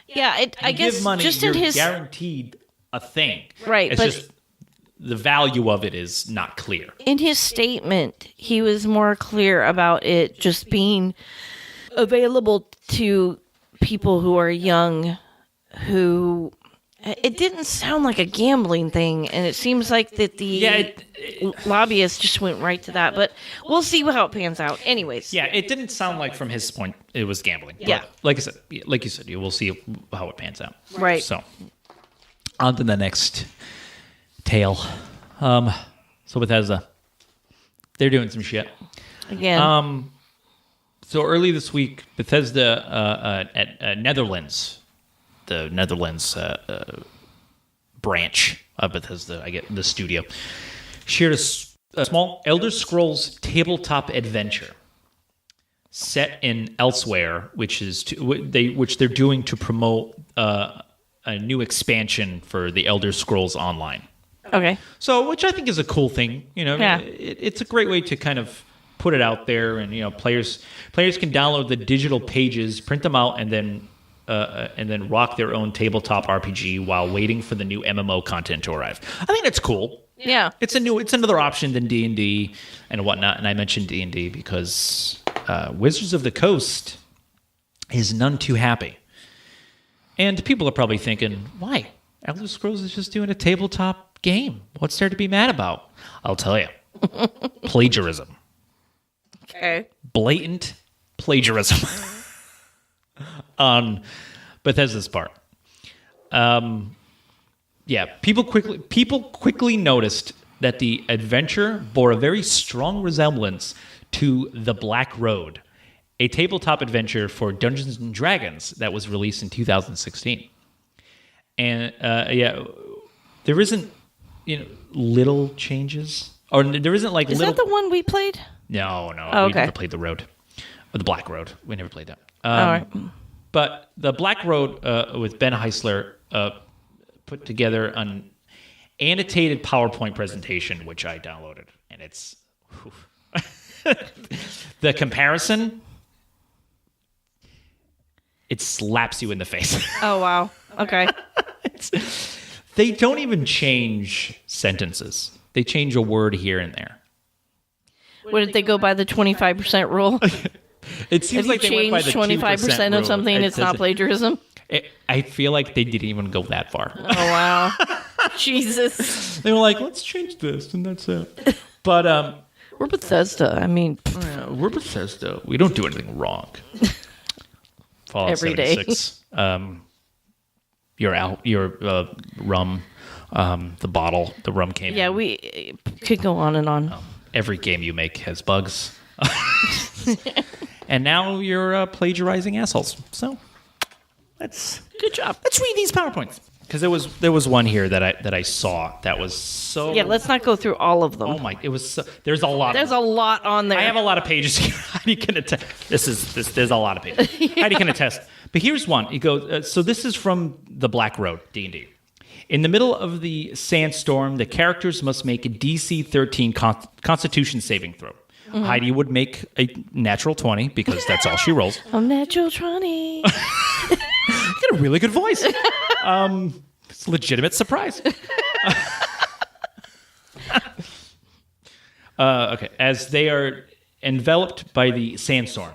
Yeah, I guess give money, just you're in his guaranteed a thing. Right, It's but just the value of it is not clear. in his statement, he was more clear about it just being available to people who are young who it didn't sound like a gambling thing, and it seems like that the lobbyists just went right to that, but we'll see how it pans out. Anyways. Yeah, it didn't sound like from his point it was gambling. Yeah. But like you said, we'll see how it pans out. Right. So, on to the next tale. So Bethesda, they're doing some shit. Again. So early this week, Bethesda at Netherlands, the Netherlands branch of Bethesda, I get the studio, shared a small Elder Scrolls tabletop adventure set in Elsewhere, which they're doing to promote a new expansion for the Elder Scrolls Online. Okay. So, which I think is a cool thing. You know, Yeah. It's a great way to kind of put it out there, and players can download the digital pages, print them out, and then rock their own tabletop RPG while waiting for the new MMO content to arrive. I think that's cool. Yeah. It's another option than D&D and whatnot. And I mentioned D&D because Wizards of the Coast is none too happy. And people are probably thinking, why? Elder Scrolls is just doing a tabletop game. What's there to be mad about? I'll tell you. Plagiarism. Okay. Blatant plagiarism on Bethesda's part. People quickly noticed that the adventure bore a very strong resemblance to The Black Road, a tabletop adventure for Dungeons and Dragons that was released in 2016. And there isn't little changes, or there isn't like Is little. that the one we played? No, Oh, we okay. never played the road, or the Black Road. We never played that. All right. But the Black Road with Ben Heisler put together an annotated PowerPoint presentation, which I downloaded, and it's the comparison. It slaps you in the face. Oh, wow. Okay. They don't even change sentences. They change a word here and there. What did they go by the 25% rule? It seems If you like they went by the change 25% rule. of something, it's not plagiarism? I feel like they didn't even go that far. Oh, wow. Jesus. They were like, let's change this, and that's it. But We're Bethesda. I mean, we're Bethesda. We don't do anything wrong. Fallout Every day. 76. Your rum, the bottle, the rum came yeah, in. we could go on and on. Every game you make has bugs. And now you're plagiarizing assholes. So, Good job. let's read these PowerPoints. because there was one here that I saw that was so. Yeah, let's not go through all of them. Oh my! It was. There's a lot. There's a lot on there. I have a lot of pages here. Heidi can attest. There's a lot of pages. Heidi can attest. But here's one. You go. So this is from the Black Road D&D. In the middle of the sandstorm, the characters must make a DC 13 Constitution saving throw. Mm-hmm. Heidi would make a natural 20 because that's all she rolls. A natural 20. You got a really good voice. It's a legitimate surprise. Okay, as they are enveloped by the sandstorm,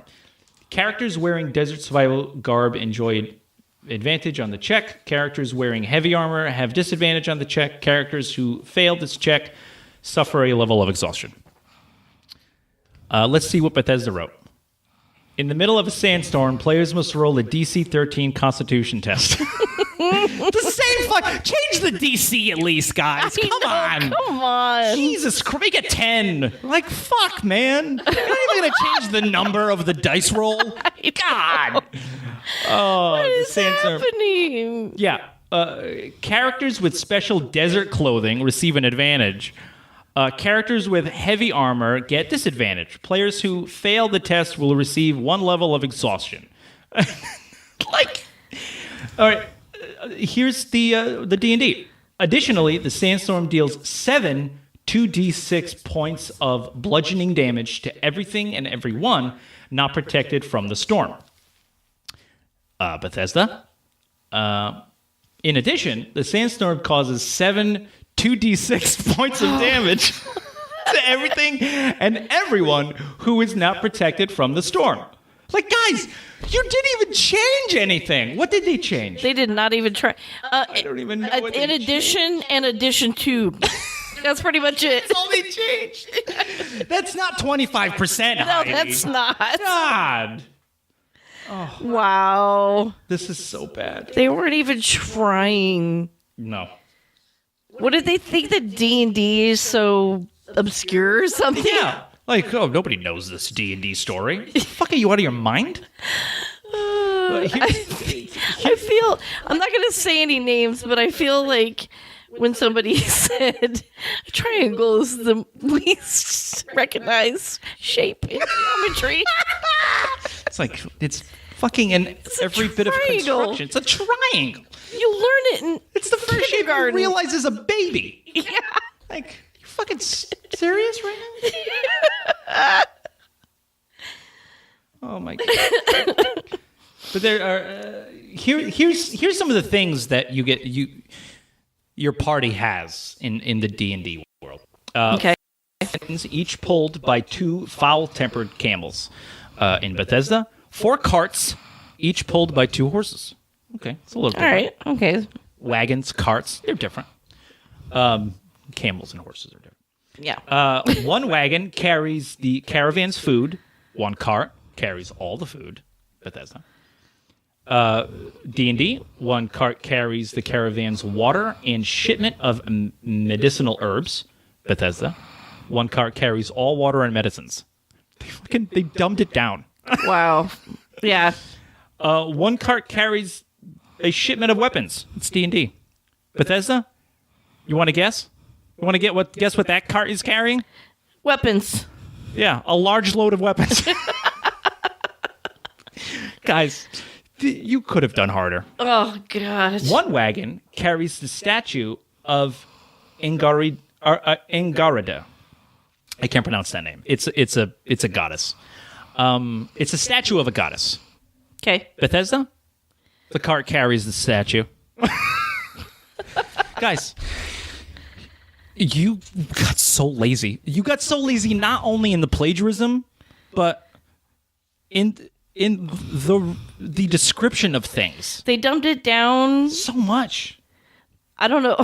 characters wearing desert survival garb enjoy advantage on the check. Characters wearing heavy armor have disadvantage on the check. Characters who fail this check suffer a level of exhaustion. Let's see what Bethesda wrote. In the middle of a sandstorm, players must roll a DC 13 Constitution test. The same fuck. Change the DC at least, guys. Come on. Jesus Christ, make it 10. Like, fuck, man. You're not even going to change the number of the dice roll? God. Oh, what is happening? Yeah. Characters with special desert clothing receive an advantage. Characters with heavy armor get disadvantage. Players who fail the test will receive 1 level of exhaustion. Like, all right. Here's the D&D. Additionally, the sandstorm deals 7 2d6 points of bludgeoning damage to everything and everyone not protected from the storm. Bethesda. In addition, the sandstorm causes 7 2d6 points of damage to everything and everyone who is not protected from the storm. Like, guys, you didn't even change anything. What did they change? They did not even try. I don't even know what in addition changed. And addition to. That's pretty much it. That's all they changed. That's not 25%. No, Heidi. that's not. God. Oh. Wow. This is so bad. They weren't even trying. No. What did they think that D&D is so obscure or something? Yeah. Like, oh, nobody knows this D&D story. The fuck, are you out of your mind? I feel, I'm not going to say any names, but I feel like when somebody said a triangle is the least recognized shape in geometry. It's like, it's fucking in every bit of construction. It's a triangle. You learn it in It's the first shape you realize is a baby. Yeah. Like, you fucking serious right now? Oh my god! But there are here's some of the things that your party has in the D&D world. Okay. Each pulled by 2 foul-tempered camels. In Bethesda, 4 carts, each pulled by 2 horses. Okay, it's a little different. All right. Okay. Wagons, carts, they're different. Camels and horses are different. Yeah. 1 wagon carries the caravan's food. 1 cart carries all the food. Bethesda. D&D, 1 cart carries the caravan's water and shipment of medicinal herbs. Bethesda. 1 cart carries all water and medicines. They dumbed it down. Wow. Yeah. 1 cart carries a shipment of weapons. It's D&D. Bethesda, you want to guess? You want to guess what that cart is carrying? Weapons. Yeah, a large load of weapons. Guys, you could have done harder. Oh, God. 1 wagon carries the statue of Engarida. I can't pronounce that name. It's a goddess. It's a statue of a goddess. Okay. Bethesda, the cart carries the statue. Guys, you got so lazy. You got so lazy not only in the plagiarism, but in the description of things. They dumbed it down So much. I don't know.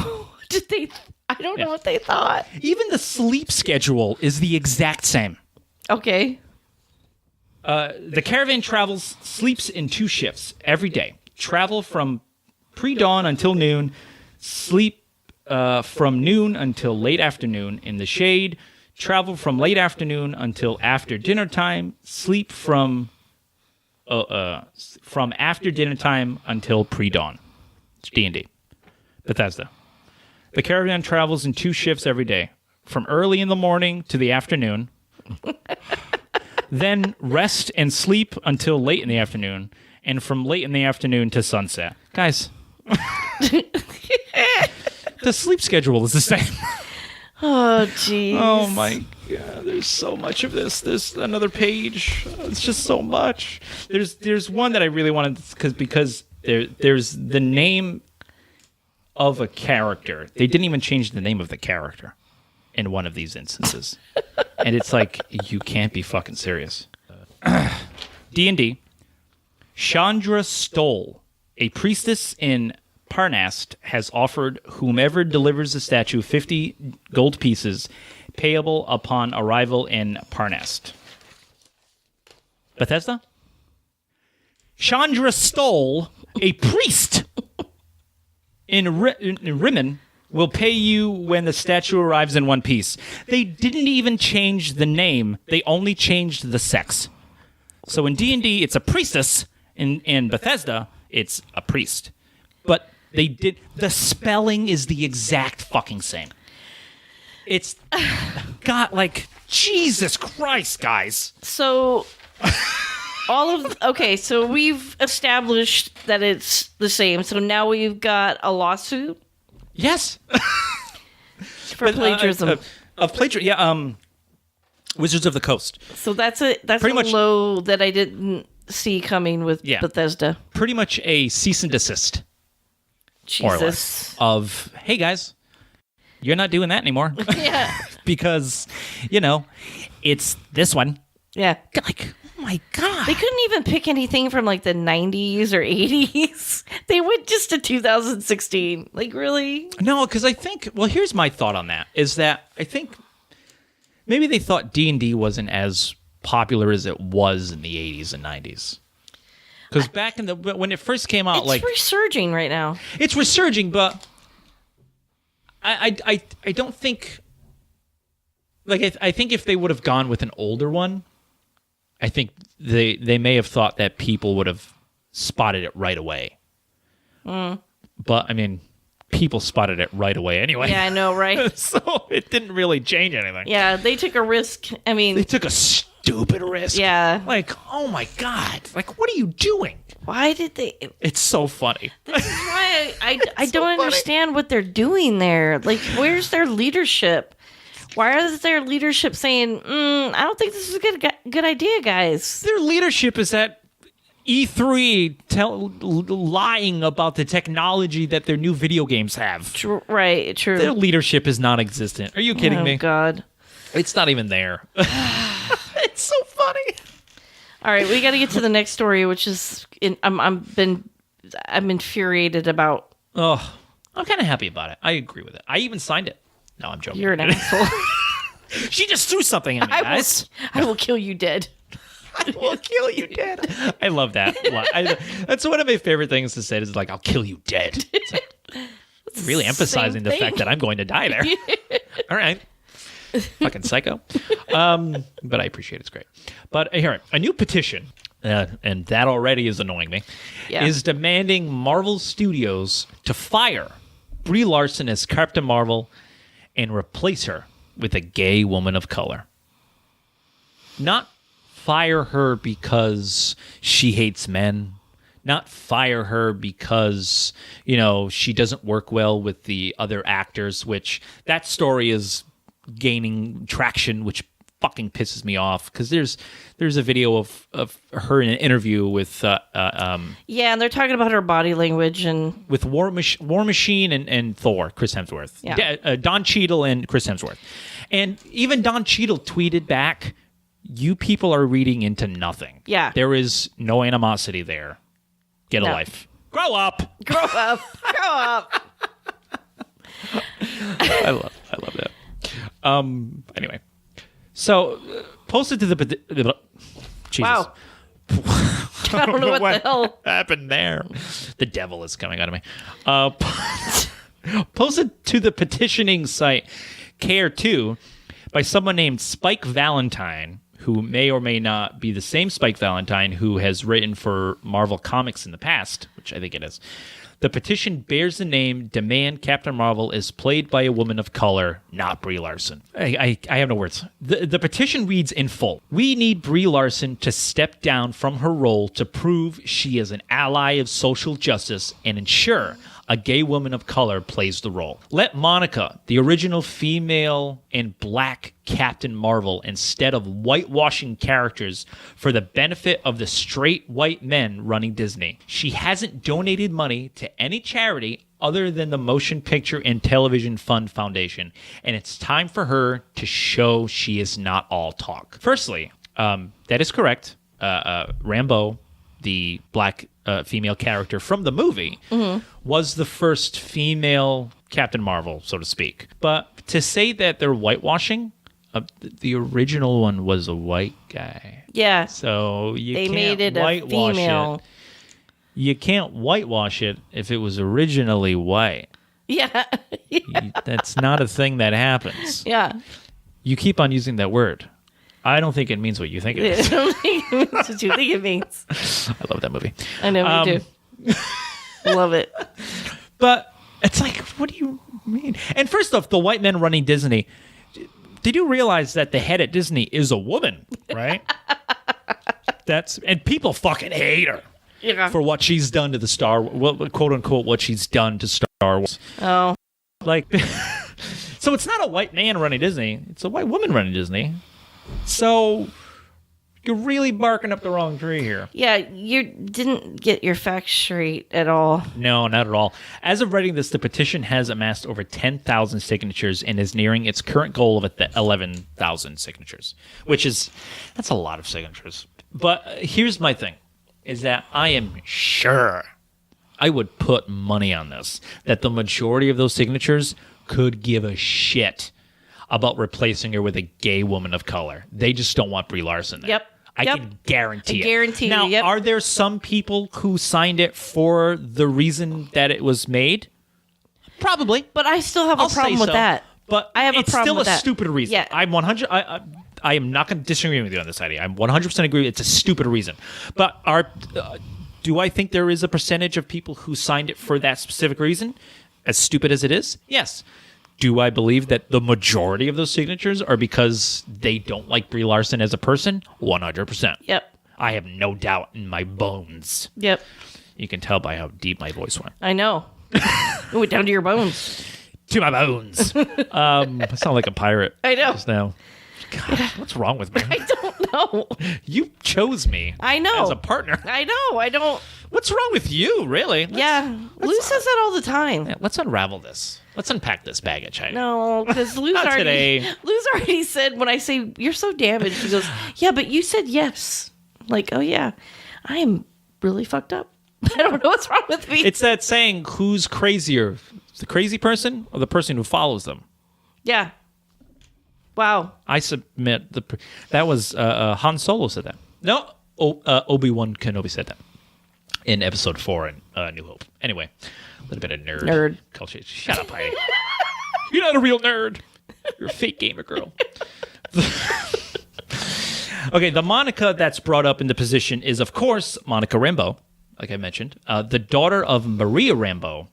I don't know what they thought. Even the sleep schedule is the exact same. Okay. The caravan sleeps in 2 shifts every day. Travel from pre-dawn until noon. Sleep from noon until late afternoon in the shade. Travel from late afternoon until after dinner time. Sleep from after dinner time until pre-dawn. It's D&D. Bethesda. The caravan travels in 2 shifts every day, from early in the morning to the afternoon, then rest and sleep until late in the afternoon, and from late in the afternoon to sunset. Guys, the sleep schedule is the same. Oh, jeez. Oh, my God. There's so much of this. There's another page. It's just so much. There's one that I really wanted, because there's the name of a character. They didn't even change the name of the character in one of these instances. And it's like, you can't be fucking serious. D&D. Chandra Stoll, a priestess in Parnast, has offered whomever delivers the statue 50 gold pieces, payable upon arrival in Parnast. Bethesda? Chandra Stoll, a priest in Rimmon, will pay you when the statue arrives in one piece. They didn't even change the name. They only changed the sex. So in D&D, it's a priestess. In Bethesda, it's a priest. But they did... The spelling is the exact fucking same. It's... God, like... Jesus Christ, guys. So... Okay, so we've established that it's the same. So now we've got a lawsuit? Yes. For plagiarism. Of plagiarism, yeah. Wizards of the Coast. So that's a low that I didn't see coming with Bethesda. Pretty much a cease and desist. More or less, of, hey guys, you're not doing that anymore. Yeah. Because, it's this one. Yeah. Like, oh my God. They couldn't even pick anything from like the 90s or 80s. They went just to 2016. Like, really? No, because I think, well, here's my thought on that, is that I think maybe they thought D&D wasn't as popular as it was in the 80s and 90s. Because back in when it first came out, it's resurging right now. It's resurging, but I don't think, like, I think if they would have gone with an older one, I think they may have thought that people would have spotted it right away. But I mean, people spotted it right away anyway. Yeah, I know, right? So it didn't really change anything. Yeah, they took a risk. I mean, they took a stupid risk. Yeah. Like, oh my God. Like, what are you doing? Why did they? It's so funny. This is why I don't understand what they're doing there. Like, where's their leadership? Why is their leadership saying, I don't think this is a good idea, guys? Their leadership is at E3 lying about the technology that their new video games have. True. Their leadership is non-existent. Are you kidding me? Oh, God. It's not even there. It's so funny. All right, we got to get to the next story, which is I'm infuriated about. Oh, I'm kind of happy about it. I agree with it. I even signed it. No, I'm joking. You're an asshole. She just threw something at me, guys. I will kill you dead. I will kill you dead. I love that. That's one of my favorite things to say. Is like, I'll kill you dead. It's really emphasizing the fact that I'm going to die there. All right. Fucking psycho. But I appreciate it. It's great. But here, a new petition, and that already is annoying me, is demanding Marvel Studios to fire Brie Larson as Captain Marvel and replace her with a gay woman of color. Not fire her because she hates men. Not fire her because, she doesn't work well with the other actors, which that story is gaining traction, which fucking pisses me off, because there's a video of her in an interview with and they're talking about her body language and with War Machine and Thor, Chris Hemsworth, Don Cheadle and Chris Hemsworth, and even Don Cheadle tweeted back, "You people are reading into nothing. There is no animosity there. Get a life. Grow up. Grow up. Grow up." I love that. Anyway, so posted to the Jesus. Wow. I don't know what the hell happened there. The devil is coming out of me. Posted to the petitioning site Care2 by someone named Spike Valentine, who may or may not be the same Spike Valentine who has written for Marvel Comics in the past, which I think it is. The petition bears the name Demand Captain Marvel is played by a woman of color, not Brie Larson. I have no words. The petition reads in full. We need Brie Larson to step down from her role to prove she is an ally of social justice and ensure a gay woman of color plays the role. Let Monica, the original female and black Captain Marvel, instead of whitewashing characters for the benefit of the straight white men running Disney. She hasn't donated money to any charity other than the Motion Picture and Television Fund Foundation, and it's time for her to show she is not all talk. Firstly, that is correct. Rambeau, the black female character from the movie, was the first female Captain Marvel, so to speak. But to say that they're whitewashing, the original one was a white guy. Yeah. So they can't made it whitewash a female. it. You can't whitewash it if it was originally white. Yeah. That's not a thing that happens. Yeah. You keep on using that word. I don't think it means what you think it is. I don't think it means what you think it means. I love that movie. I know, me too. Love it. But it's like, what do you mean? And first off, the white men running Disney, did you realize that the head at Disney is a woman, right? And people fucking hate her for what she's done to the quote unquote, what she's done to Star Wars. Oh. Like, so it's not a white man running Disney, it's a white woman running Disney. So you're really barking up the wrong tree here. Yeah, you didn't get your facts straight at all. No, not at all. As of writing this, the petition has amassed over 10,000 signatures and is nearing its current goal of 11,000 signatures, that's a lot of signatures. But here's my thing, is that I am sure, I would put money on this, that the majority of those signatures could give a shit about replacing her with a gay woman of color. They just don't want Brie Larson there. Yep. I can guarantee it. Guarantee now, you, yep. Are there some people who signed it for the reason that it was made? Probably. But I still have a problem with that. But I have a problem with that. It's still a stupid reason. Yeah. I'm 100. I am not going to disagree with you on this idea. I'm 100% agree. It's a stupid reason. But do I think there is a percentage of people who signed it for that specific reason? As stupid as it is? Yes. Do I believe that the majority of those signatures are because they don't like Brie Larson as a person? 100%. Yep. I have no doubt in my bones. Yep. You can tell by how deep my voice went. I know. It went down to your bones. To my bones. I sound like a pirate. I know. Just now. God, what's wrong with me? I don't know. You chose me. I know. As a partner. I know. I don't. What's wrong with you, really? Lou says that all the time. Yeah, let's unravel this. Let's unpack this baggage. No, because Lou's already said, when I say, you're so damaged, he goes, yeah, but you said yes. Like, oh, yeah, I am really fucked up. I don't know what's wrong with me. It's that saying, who's crazier, the crazy person or the person who follows them? Yeah. Wow. I submit that was Han Solo said that. No, Obi-Wan Kenobi said that in episode 4 in New Hope. Anyway, a little bit of nerd culture. Shut up, Heidi. You're not a real nerd. You're a fake gamer girl. Okay, the Monica that's brought up in the position is, of course, Monica Rambeau, like I mentioned, the daughter of Maria Rambeau.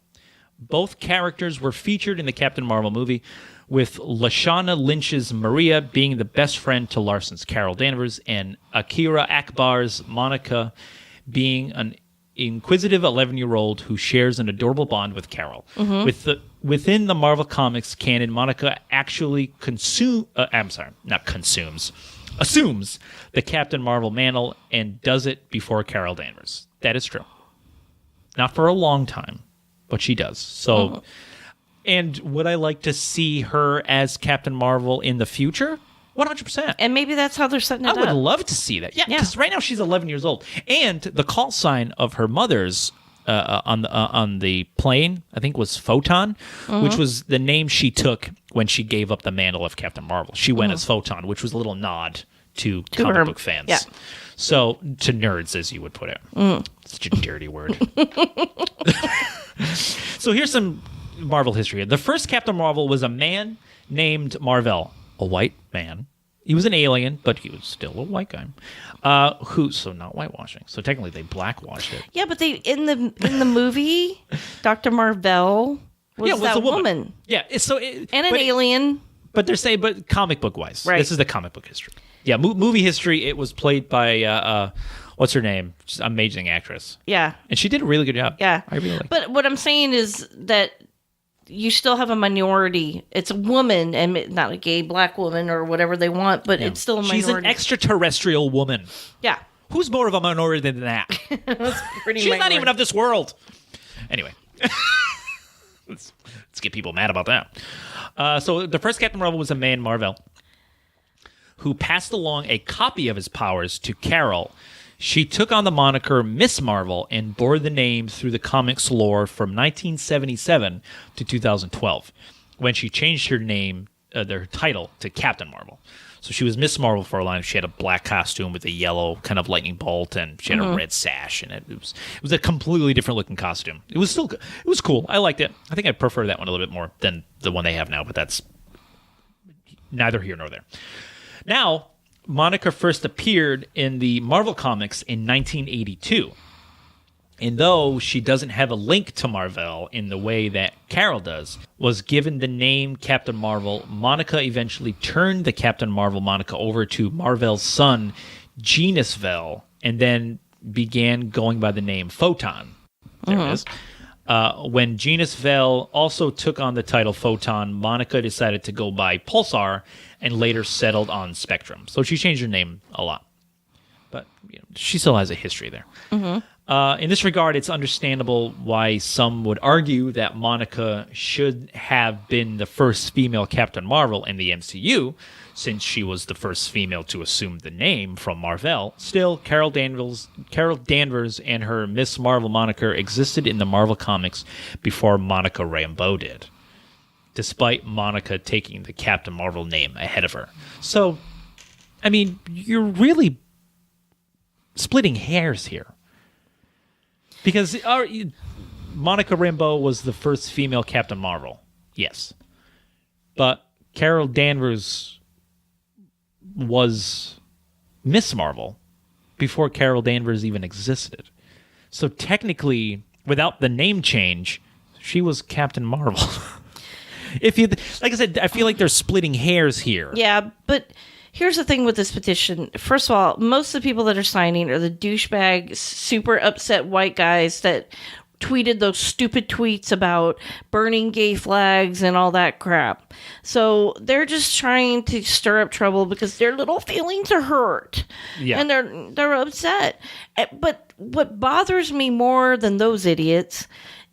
Both characters were featured in the Captain Marvel movie, with Lashana Lynch's Maria being the best friend to Larson's Carol Danvers, and Akira Akbar's Monica being an inquisitive 11-year-old who shares an adorable bond with Carol. Mm-hmm. Within the Marvel Comics canon, Monica actually assumes the Captain Marvel mantle and does it before Carol Danvers. That is true. Not for a long time, but she does. So, and would I like to see her as Captain Marvel in the future? 100%. And maybe that's how they're setting it up. I would love to see that. Yeah, because right now she's 11 years old. And the call sign of her mother's on the plane, I think, was Photon, which was the name she took when she gave up the mantle of Captain Marvel. She went as Photon, which was a little nod to comic book fans. Yeah. So, to nerds, as you would put it. Such a dirty word. So here's some Marvel history. The first Captain Marvel was a man named Marvel, a white man He was an alien, but he was still a white guy. So not whitewashing. So technically they blackwashed it. Yeah, but they in the movie, Dr. Marvel was that a woman. Yeah, and an alien. But they're saying, but comic book wise, right. This is the comic book history. Yeah, movie history. It was played by what's her name? She's an amazing actress. Yeah, and she did a really good job. Yeah, I really like. But what I'm saying is that you still have a minority. It's a woman, and not a gay black woman or whatever they want, but it's still a minority. She's an extraterrestrial woman. Yeah, who's more of a minority than that? That's pretty. She's not even of this world. Anyway. Let's get people mad about that. So the first Captain Marvel was a man, Marvel, who passed along a copy of his powers to Carol. She took on the moniker Miss Marvel and bore the name through the comics lore from 1977 to 2012, when she changed her name, their title, to Captain Marvel. So she was Miss Marvel for a line. She had a black costume with a yellow kind of lightning bolt, and she had a red sash, and it was a completely different looking costume. It was cool. I liked it. I think I prefer that one a little bit more than the one they have now, but that's neither here nor there. Now, Monica first appeared in the Marvel Comics in 1982. And though she doesn't have a link to Marvel in the way that Carol does, was given the name Captain Marvel, Monica eventually turned the Captain Marvel Monica over to Marvel's son, Genus Vel, and then began going by the name Photon. There it is. When Genus Vel also took on the title Photon, Monica decided to go by Pulsar and later settled on Spectrum. So she changed her name a lot. But she still has a history there. In this regard, it's understandable why some would argue that Monica should have been the first female Captain Marvel in the MCU, since she was the first female to assume the name from Marvel. Still, Carol Danvers and her Miss Marvel moniker existed in the Marvel Comics before Monica Rambeau did, despite Monica taking the Captain Marvel name ahead of her. So, I mean, you're really splitting hairs here. Because Monica Rambeau was the first female Captain Marvel, yes. But Carol Danvers was Miss Marvel before Carol Danvers even existed. So technically, without the name change, she was Captain Marvel. Like I said, I feel like they're splitting hairs here. Yeah, but here's the thing with this petition. First of all, most of the people that are signing are the douchebag, super upset white guys that tweeted those stupid tweets about burning gay flags and all that crap. So they're just trying to stir up trouble because their little feelings are hurt. Yeah. And they're upset. But what bothers me more than those idiots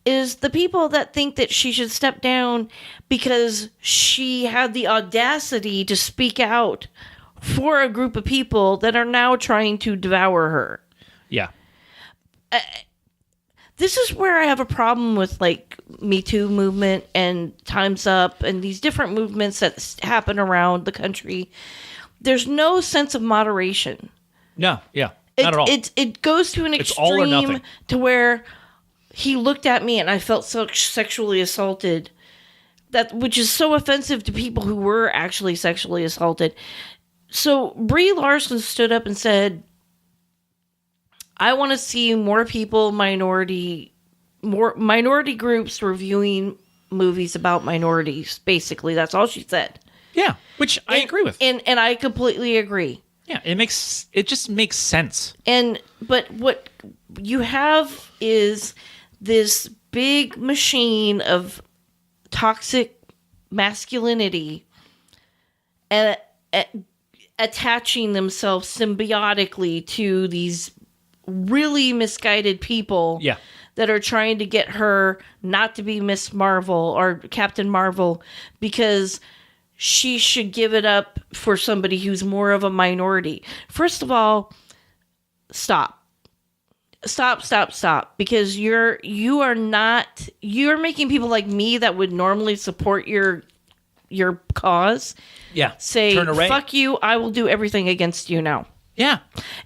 is the people that think that she should step down because she had the audacity to speak out for a group of people that are now trying to devour her. Yeah. This is where I have a problem with, like, Me Too movement and Time's Up and these different movements that happen around the country. There's no sense of moderation. No, yeah, not at all. It goes to an extreme to where he looked at me and I felt so sexually assaulted, which is so offensive to people who were actually sexually assaulted. So Brie Larson stood up and said, I want to see more people, minority groups reviewing movies about minorities. Basically, that's all she said. Yeah, which I agree with. And I completely agree. Yeah, it just makes sense. But what you have is this big machine of toxic masculinity and attaching themselves symbiotically to these really misguided people that are trying to get her not to be Miss Marvel or Captain Marvel because she should give it up for somebody who's more of a minority. First of all, stop. Because you're making people like me that would normally support your cause. Yeah. Say, turn away. Fuck you, I will do everything against you now. Yeah.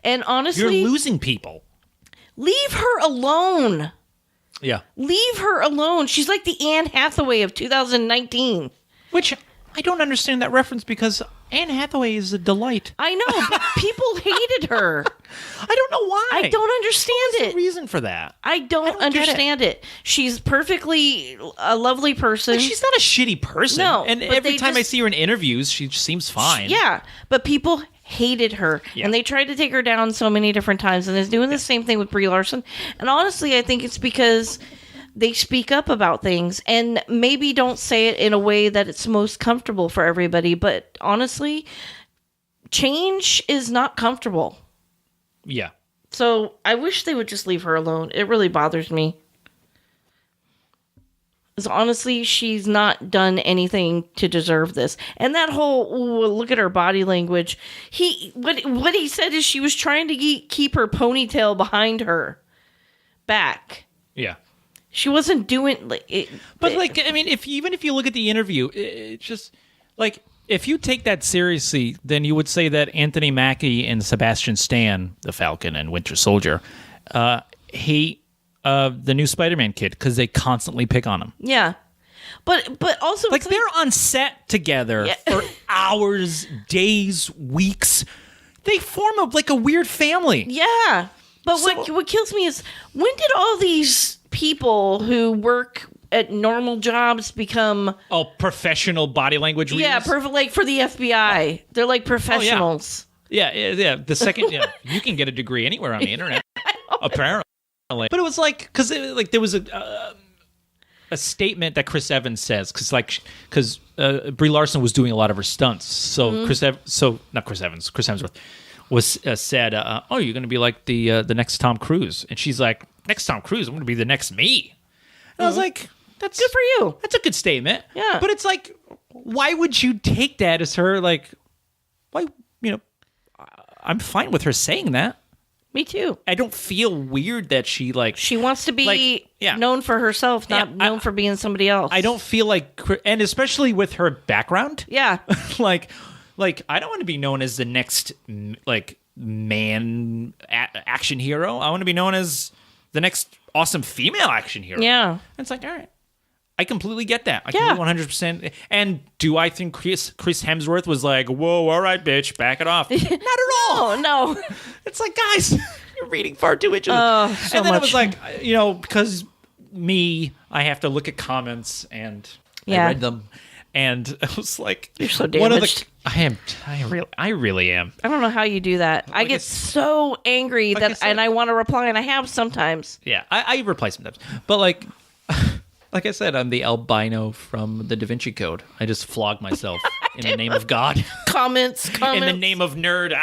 And honestly, you're losing people. Leave her alone. Yeah. Leave her alone. She's like the Anne Hathaway of 2019. Which I don't understand that reference because Anne Hathaway is a delight. I know, but people hated her. I don't know why. I don't understand What's the reason for that? I don't understand it. She's perfectly a lovely person. Like, she's not a shitty person. No, and but every time I see her in interviews, she seems fine. Yeah, but people hated her, and they tried to take her down so many different times, and they're doing the same thing with Brie Larson. And honestly, I think it's because they speak up about things and maybe don't say it in a way that it's most comfortable for everybody. But honestly, change is not comfortable. Yeah. So I wish they would just leave her alone. It really bothers me. Because honestly, she's not done anything to deserve this. And that whole look at her body language. What he said is she was trying to keep her ponytail behind her back. Yeah. She wasn't doing it. But like, I mean, even if you look at the interview, it's just like, if you take that seriously, then you would say that Anthony Mackie and Sebastian Stan, the Falcon and Winter Soldier, hate the new Spider-Man kid because they constantly pick on him. Yeah. But also, like, they're on set together for hours, days, weeks. They form a weird family. Yeah. But what kills me is, when did all these people who work at normal jobs become professional body language readers? Yeah, like for the FBI. They're like professionals. Yeah. The second you can get a degree anywhere on the internet, apparently. But it was like, because there was a statement that Chris Evans says, because Brie Larson was doing a lot of her stunts, so Chris Hemsworth was said, "Oh, you're going to be like the next Tom Cruise," and she's like, "Next Tom Cruise, I'm going to be the next me." And I was like, "That's good for you. That's a good statement." Yeah, but it's like, why would you take that as her like? Why, I'm fine with her saying that. Me too. I don't feel weird that she wants to be known for herself, not known for being somebody else. I don't feel like, and especially with her background. Yeah, like I don't want to be known as the next man action hero. I want to be known as the next awesome female action hero. Yeah, and it's like, all right, I completely get that. I completely 100%. And do I think Chris Hemsworth was like, whoa, all right, bitch, back it off? Not at all. No. It's like, guys, you're reading far too into it. So and then much. it was like, because I have to look at comments, and I read them. And I was like, you're so damaged. I really am. I don't know how you do that. I get so angry and I want to reply, and I have sometimes. Yeah, I reply sometimes. But like I said, I'm the albino from the Da Vinci Code. I just flog myself in the name of God. Comments. In the name of nerd.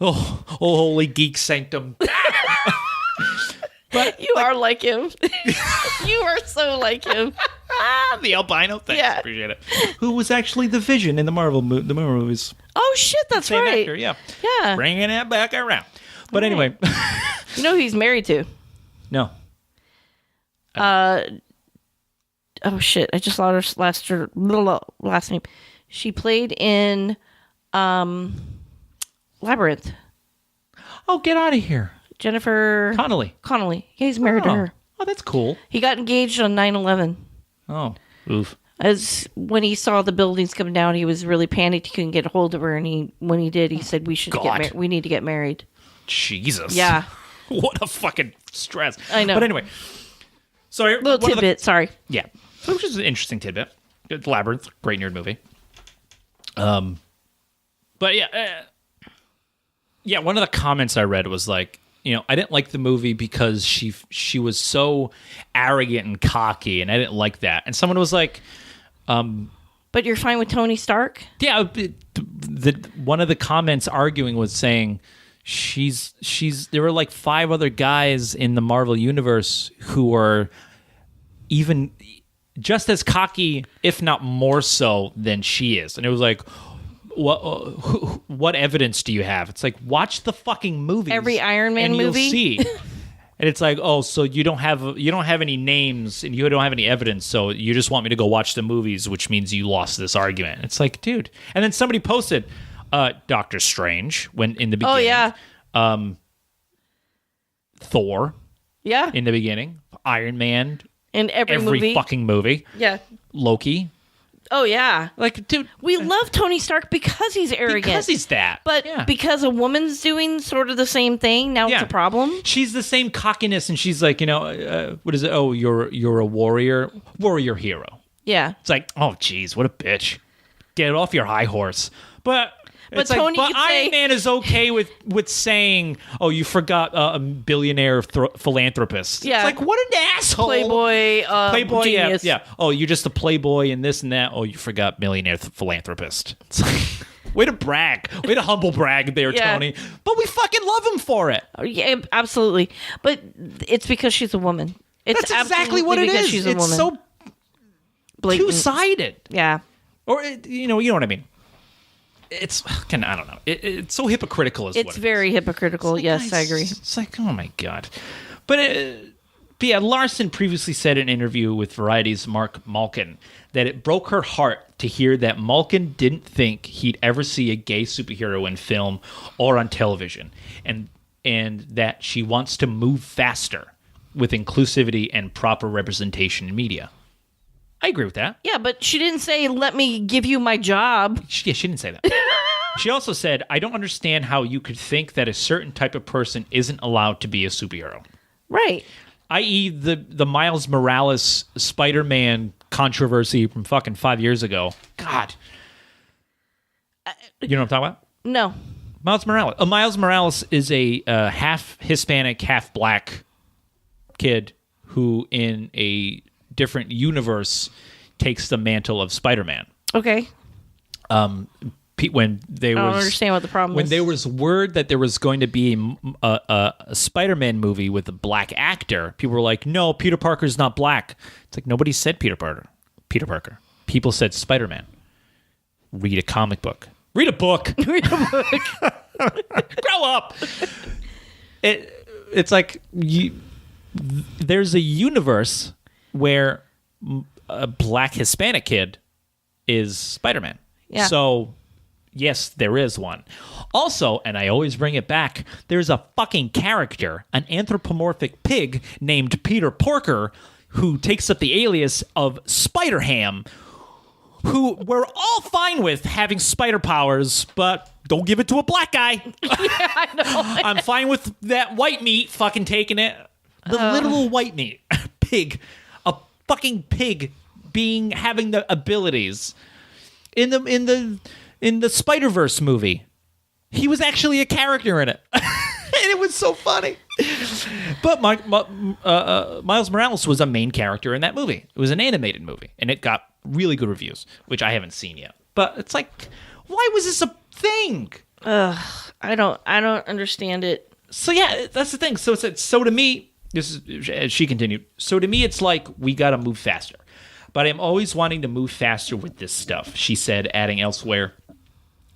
Oh, holy geek sanctum. But you are like him. You are so like him. The albino? Thanks. Yeah. Appreciate it. Who was actually the Vision in the Marvel movies. Oh, shit, that's Same right. actor, yeah. Yeah. Bringing it back around. But anyway. You know who he's married to? No. Oh, shit. I just lost her last name. She played in Labyrinth. Oh, get out of here. Jennifer Connelly. Yeah, he's married to her. Oh, that's cool. He got engaged on 9/11. Oh, oof. As when he saw the buildings coming down, he was really panicked. He couldn't get a hold of her, and when he did, he said, "We should get married. We need to get married." Jesus. Yeah. What a fucking stress. I know. But anyway, sorry. Little tidbit. Sorry. Yeah, which is an interesting tidbit. Labyrinth, great nerd movie. But yeah. One of the comments I read was like, I didn't like the movie because she was so arrogant and cocky, and I didn't like that. And someone was like, "But you're fine with Tony Stark?" Yeah, one of the comments arguing was saying there were like 5 other guys in the Marvel universe who are even just as cocky, if not more so, than she is. And it was like, what evidence do you have? It's like, watch the fucking movie. Every Iron Man movie. You'll see. And it's like, oh, so you don't have any names and you don't have any evidence, so you just want me to go watch the movies, which means you lost this argument. It's like, dude. And then somebody posted Doctor Strange when in the beginning. Oh yeah. Thor. Yeah. In the beginning, Iron Man. In every movie. Fucking movie. Yeah. Loki. Oh, yeah. Like, dude, We love Tony Stark because he's arrogant. because he's that. But because a woman's doing sort of the same thing, now it's a problem. She's the same cockiness, and she's like, what is it? Oh, you're a warrior hero. Yeah. It's like, oh, geez, what a bitch. Get off your high horse. But it's Tony like, could Iron say- Man is okay with saying, oh, you forgot a billionaire philanthropist. Yeah. It's like, what an asshole. Playboy, genius. Yeah. Oh, you're just a playboy and this and that. Oh, you forgot millionaire philanthropist. It's like, way to brag. Way to humble brag there, Yeah. Tony. But we fucking love him for it. Yeah, absolutely. But it's because she's a woman. It's That's exactly what it because is. She's a It's woman. so blatant. two-sided. Yeah. Or, you know what I mean. It's, I don't know. It's so hypocritical is what It's it very hypocritical. Like, yes, I agree. It's like, oh my God. But yeah, Larson previously said in an interview with Variety's Mark Malkin that it broke her heart to hear that Malkin didn't think he'd ever see a gay superhero in film or on television, and that she wants to move faster with inclusivity and proper representation in media. I agree with that. Yeah, but she didn't say, let me give you my job. She didn't say that. She also said, I don't understand how you could think that a certain type of person isn't allowed to be a superhero. Right. I.e. the Miles Morales Spider-Man controversy from fucking 5 years ago. God. You know what I'm talking about? No. Miles Morales. Miles Morales is a half Hispanic, half black kid who in a different universe takes the mantle of Spider-Man. Okay. When they I don't understand what the problem when is. there was word that there was going to be a Spider-Man movie with a black actor, people were like, "No, Peter Parker's not black." It's like nobody said Peter Parker. People said Spider-Man. Read a comic book. Read a book. Read a book. Grow up. It's like there's a universe where a black Hispanic kid is Spider-Man. Yeah. So, yes, there is one. Also, and I always bring it back, there's a fucking character, an anthropomorphic pig named Peter Porker, who takes up the alias of Spider-Ham, who we're all fine with having spider powers, but don't give it to a black guy. Yeah, I know. I'm fine with that white meat fucking taking it. The literal white meat. Pig. A fucking pig having the abilities. In the Spider-Verse movie, he was actually a character in it. And it was so funny. But Miles Morales was a main character in that movie. It was an animated movie, and it got really good reviews, which I haven't seen yet. But it's like, why was this a thing? I don't understand it. So yeah, that's the thing. So to me, this is, as she continued. So to me, it's like we got to move faster. But I'm always wanting to move faster with this stuff, she said, adding elsewhere,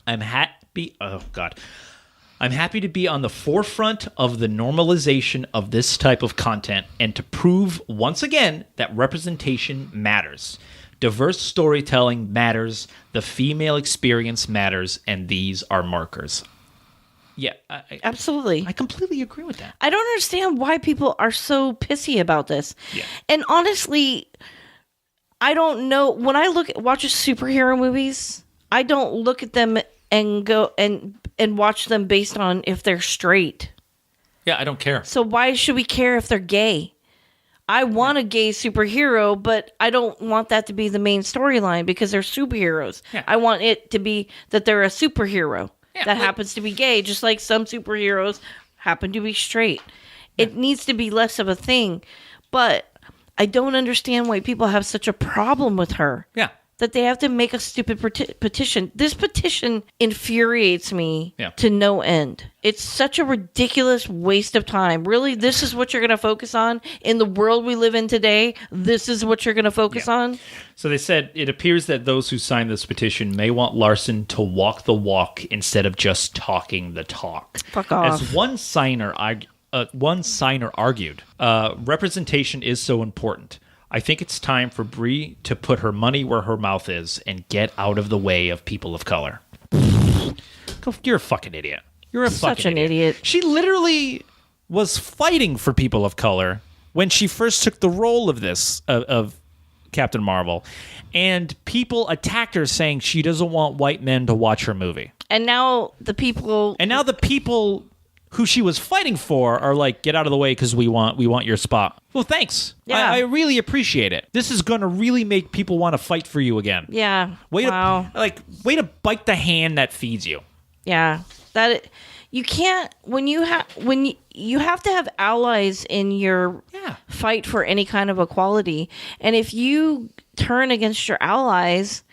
I'm happy to be on the forefront of the normalization of this type of content and to prove once again that representation matters. Diverse storytelling matters, the female experience matters, and these are markers. Yeah, Absolutely. I completely agree with that. I don't understand why people are so pissy about this. Yeah. And honestly, I don't know. When I watch superhero movies, I don't look at them and go and watch them based on if they're straight. Yeah, I don't care. So why should we care if they're gay? I want a gay superhero, but I don't want that to be the main storyline because they're superheroes. Yeah. I want it to be that they're a superhero that well- happens to be gay, just like some superheroes happen to be straight. It needs to be less of a thing, but I don't understand why people have such a problem with her. Yeah. That they have to make a stupid petition. This petition infuriates me Yeah. to no end. It's such a ridiculous waste of time. Really, this is what you're going to focus on? In the world we live in today, this is what you're going to focus on? So they said, it appears that those who signed this petition may want Larson to walk the walk instead of just talking the talk. Fuck off. As one signer argued, representation is so important. I think it's time for Brie to put her money where her mouth is and get out of the way of people of color. You're a fucking idiot. You're a Such fucking an idiot. She literally was fighting for people of color when she first took the role of this, of Captain Marvel, and people attacked her saying she doesn't want white men to watch her movie. And now the people who she was fighting for are like, get out of the way because we want your spot. Well, thanks. Yeah. I really appreciate it. This is going to really make people want to fight for you again. Yeah. Way to bite the hand that feeds you. Yeah. You can't you have to have allies in your fight for any kind of equality. And if you turn against your allies,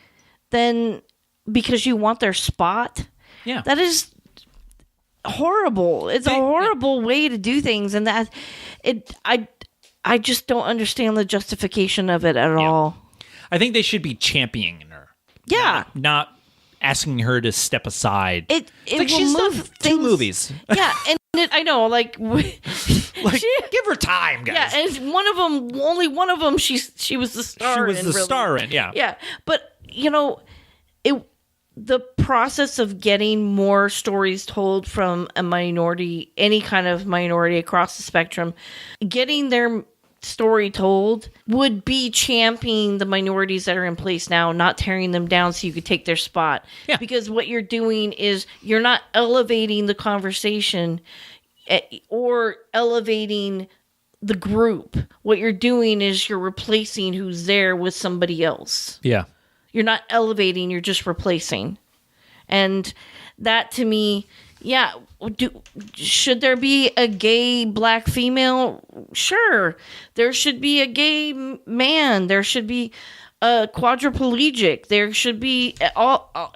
then because you want their spot, that is horrible. It's a horrible way to do things, and I just don't understand the justification of it at all. I think they should be championing her. Yeah. Not asking her to step aside. It like will she's move done things. 2 movies. Yeah, and I know, like give her time, guys. Yeah, and only one of them, she was the star. She was the star in, yeah. Yeah, but the process of getting more stories told from a minority, any kind of minority across the spectrum, getting their story told would be championing the minorities that are in place now, not tearing them down so you could take their spot. Yeah. Because what you're doing is you're not elevating the conversation or elevating the group. What you're doing is you're replacing who's there with somebody else. Yeah. You're not elevating, you're just replacing. And that to me, should there be a gay black female? Sure. There should be a gay man. There should be a quadriplegic. There should be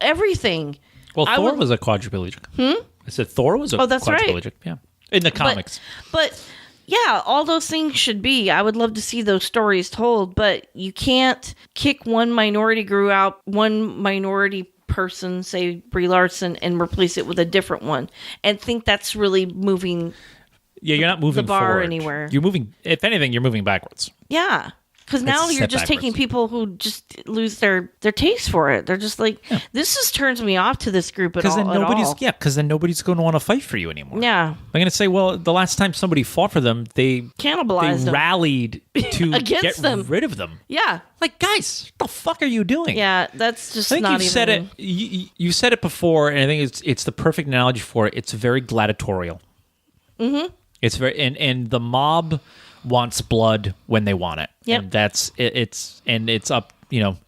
everything. Well, Thor was a quadriplegic. I said Thor was a that's quadriplegic. Right. Yeah. In the comics. But yeah, all those things should be. I would love to see those stories told, but you can't kick one minority group out, one minority person, say Brie Larson, and replace it with a different one, and think that's really moving. Yeah, you're not moving the bar forward. Anywhere. You're moving. If anything, you're moving backwards. Yeah, because now you're just taking people who just lose their taste for it. They're just like, this just turns me off to this group at all. Because then nobody's going to want to fight for you anymore. Yeah, I'm going to say, well, the last time somebody fought for them, they cannibalized them. Rallied to Against get rid of them. Yeah, like, guys, what the fuck are you doing? Yeah, that's just. I think not you've even... said it. You said it before, and I think it's the perfect analogy for it. It's very gladiatorial. Mm-hmm. It's very and the mob wants blood when they want it. Yep. And that's it's up,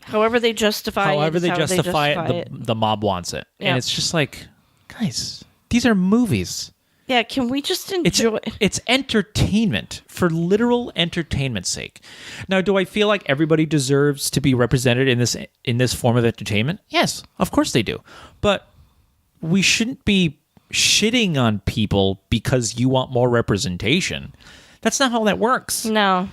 however they justify it, the mob wants it. Yep. And it's just like, guys, these are movies. Yeah, can we just enjoy it's entertainment for literal entertainment's sake. Now, do I feel like everybody deserves to be represented in this form of entertainment? Yes, of course they do. But we shouldn't be shitting on people because you want more representation. That's not how that works. No.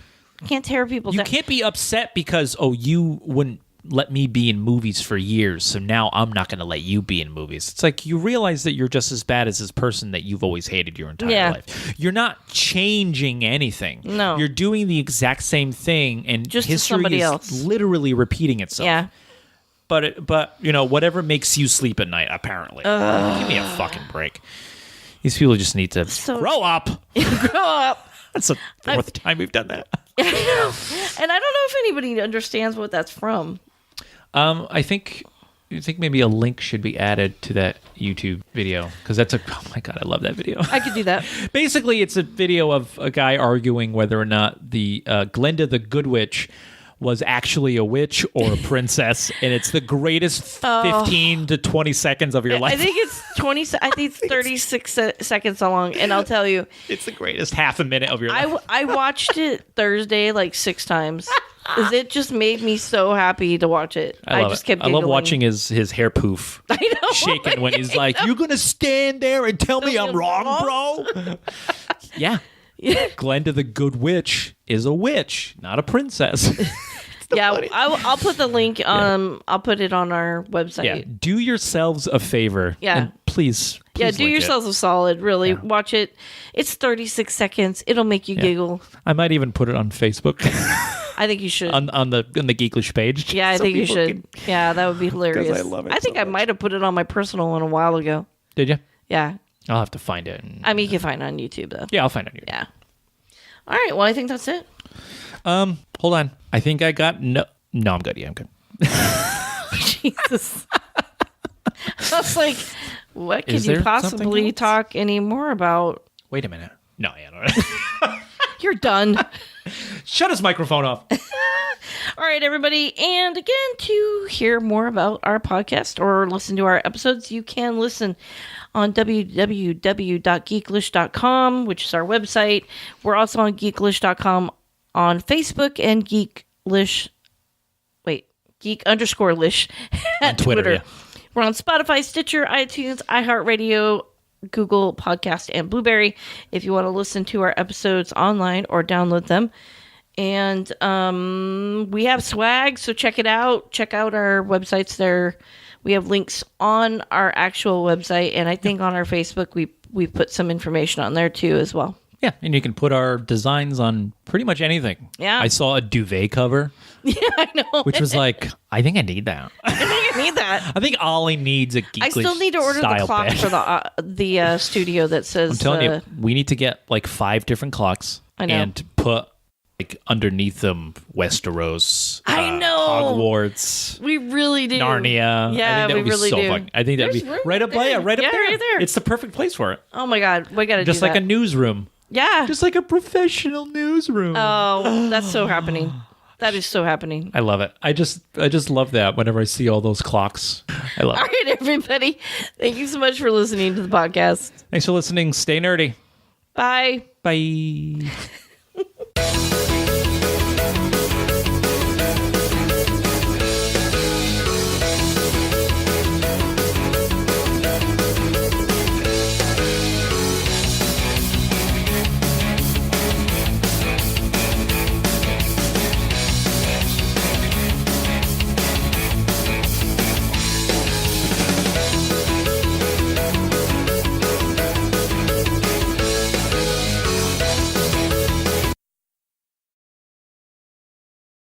Can't tear people down. You can't be upset because, you wouldn't let me be in movies for years, so now I'm not going to let you be in movies. It's like you realize that you're just as bad as this person that you've always hated your entire life. You're not changing anything. No. You're doing the exact same thing, and just history is literally repeating itself. Yeah. But whatever makes you sleep at night, apparently. Give me a fucking break. These people just need to grow up. Grow up. That's the 4th time we've done that. I know. And I don't know if anybody understands what that's from. I think maybe a link should be added to that YouTube video because oh my god, I love that video. I could do that. Basically, it's a video of a guy arguing whether or not the Glinda the Good Witch was actually a witch or a princess, and it's the greatest 15 to 20 seconds of your life. I think it's 20. I think it's 36 seconds long, and I'll tell you, it's the greatest half a minute of your life. I watched it Thursday like 6 times. It just made me so happy to watch it. I just kept giggling. I love watching his hair poof shaking when he's like, "You're gonna stand there and tell me I'm wrong, bro." Yeah. Glinda the Good Witch is a witch, not a princess. I'll put the link. I'll put it on our website. Yeah, do yourselves a favor. Yeah, and please do yourselves a solid. Really, watch it. It's 36 seconds. It'll make you giggle. I might even put it on Facebook. I think you should on the Geek-lish page. Yeah, I think you should. Yeah, that would be hilarious. I love it. I think I might have put it on my personal one a while ago. Did you? Yeah. I'll have to find it. I mean, you can find it on YouTube though. Yeah, I'll find it on YouTube. Yeah. All right. Well, I think that's it. Hold on. I think I got No, I'm good. Yeah, I'm good. Jesus. I was like, what could Is you there possibly something else? talk any more about? Wait a minute. No, yeah, no. You're done. Shut his microphone off. All right, everybody. And again, to hear more about our podcast or listen to our episodes, you can listen on www.geeklish.com, which is our website. We're also on geeklish.com on Facebook and Geek_lish at Twitter, Twitter. yeah. We're on Spotify, Stitcher, iTunes, iHeartRadio, Google Podcast, and Blueberry if you want to listen to our episodes online or download them. And we have swag, so check it out. Check out our websites there. We have links on our actual website, and I think on our Facebook we put some information on there too as well. Yeah, and you can put our designs on pretty much anything. Yeah. I saw a duvet cover, Yeah, I know. which was like, I think I need that. I think I need that. I think Ollie needs a Geek-lish I still need to order the style clock bed. for the studio that says. I'm telling you, we need to get like 5 different clocks I know. and put like underneath them Westeros, I know. Hogwarts, We really do. Narnia. Yeah, I think that we would be really so do. fun. I think that'd There's be room right up there. right up Yeah, there. right there. It's the perfect place for it. Oh my God, we got to do Just like that. a newsroom. Yeah. Just like a professional newsroom. Oh, that's so happening. That is so happening. I love it. I just love that whenever I see all those clocks. I love All it. right, everybody. Thank you so much for listening to the podcast. Thanks for listening. Stay nerdy. Bye. Bye.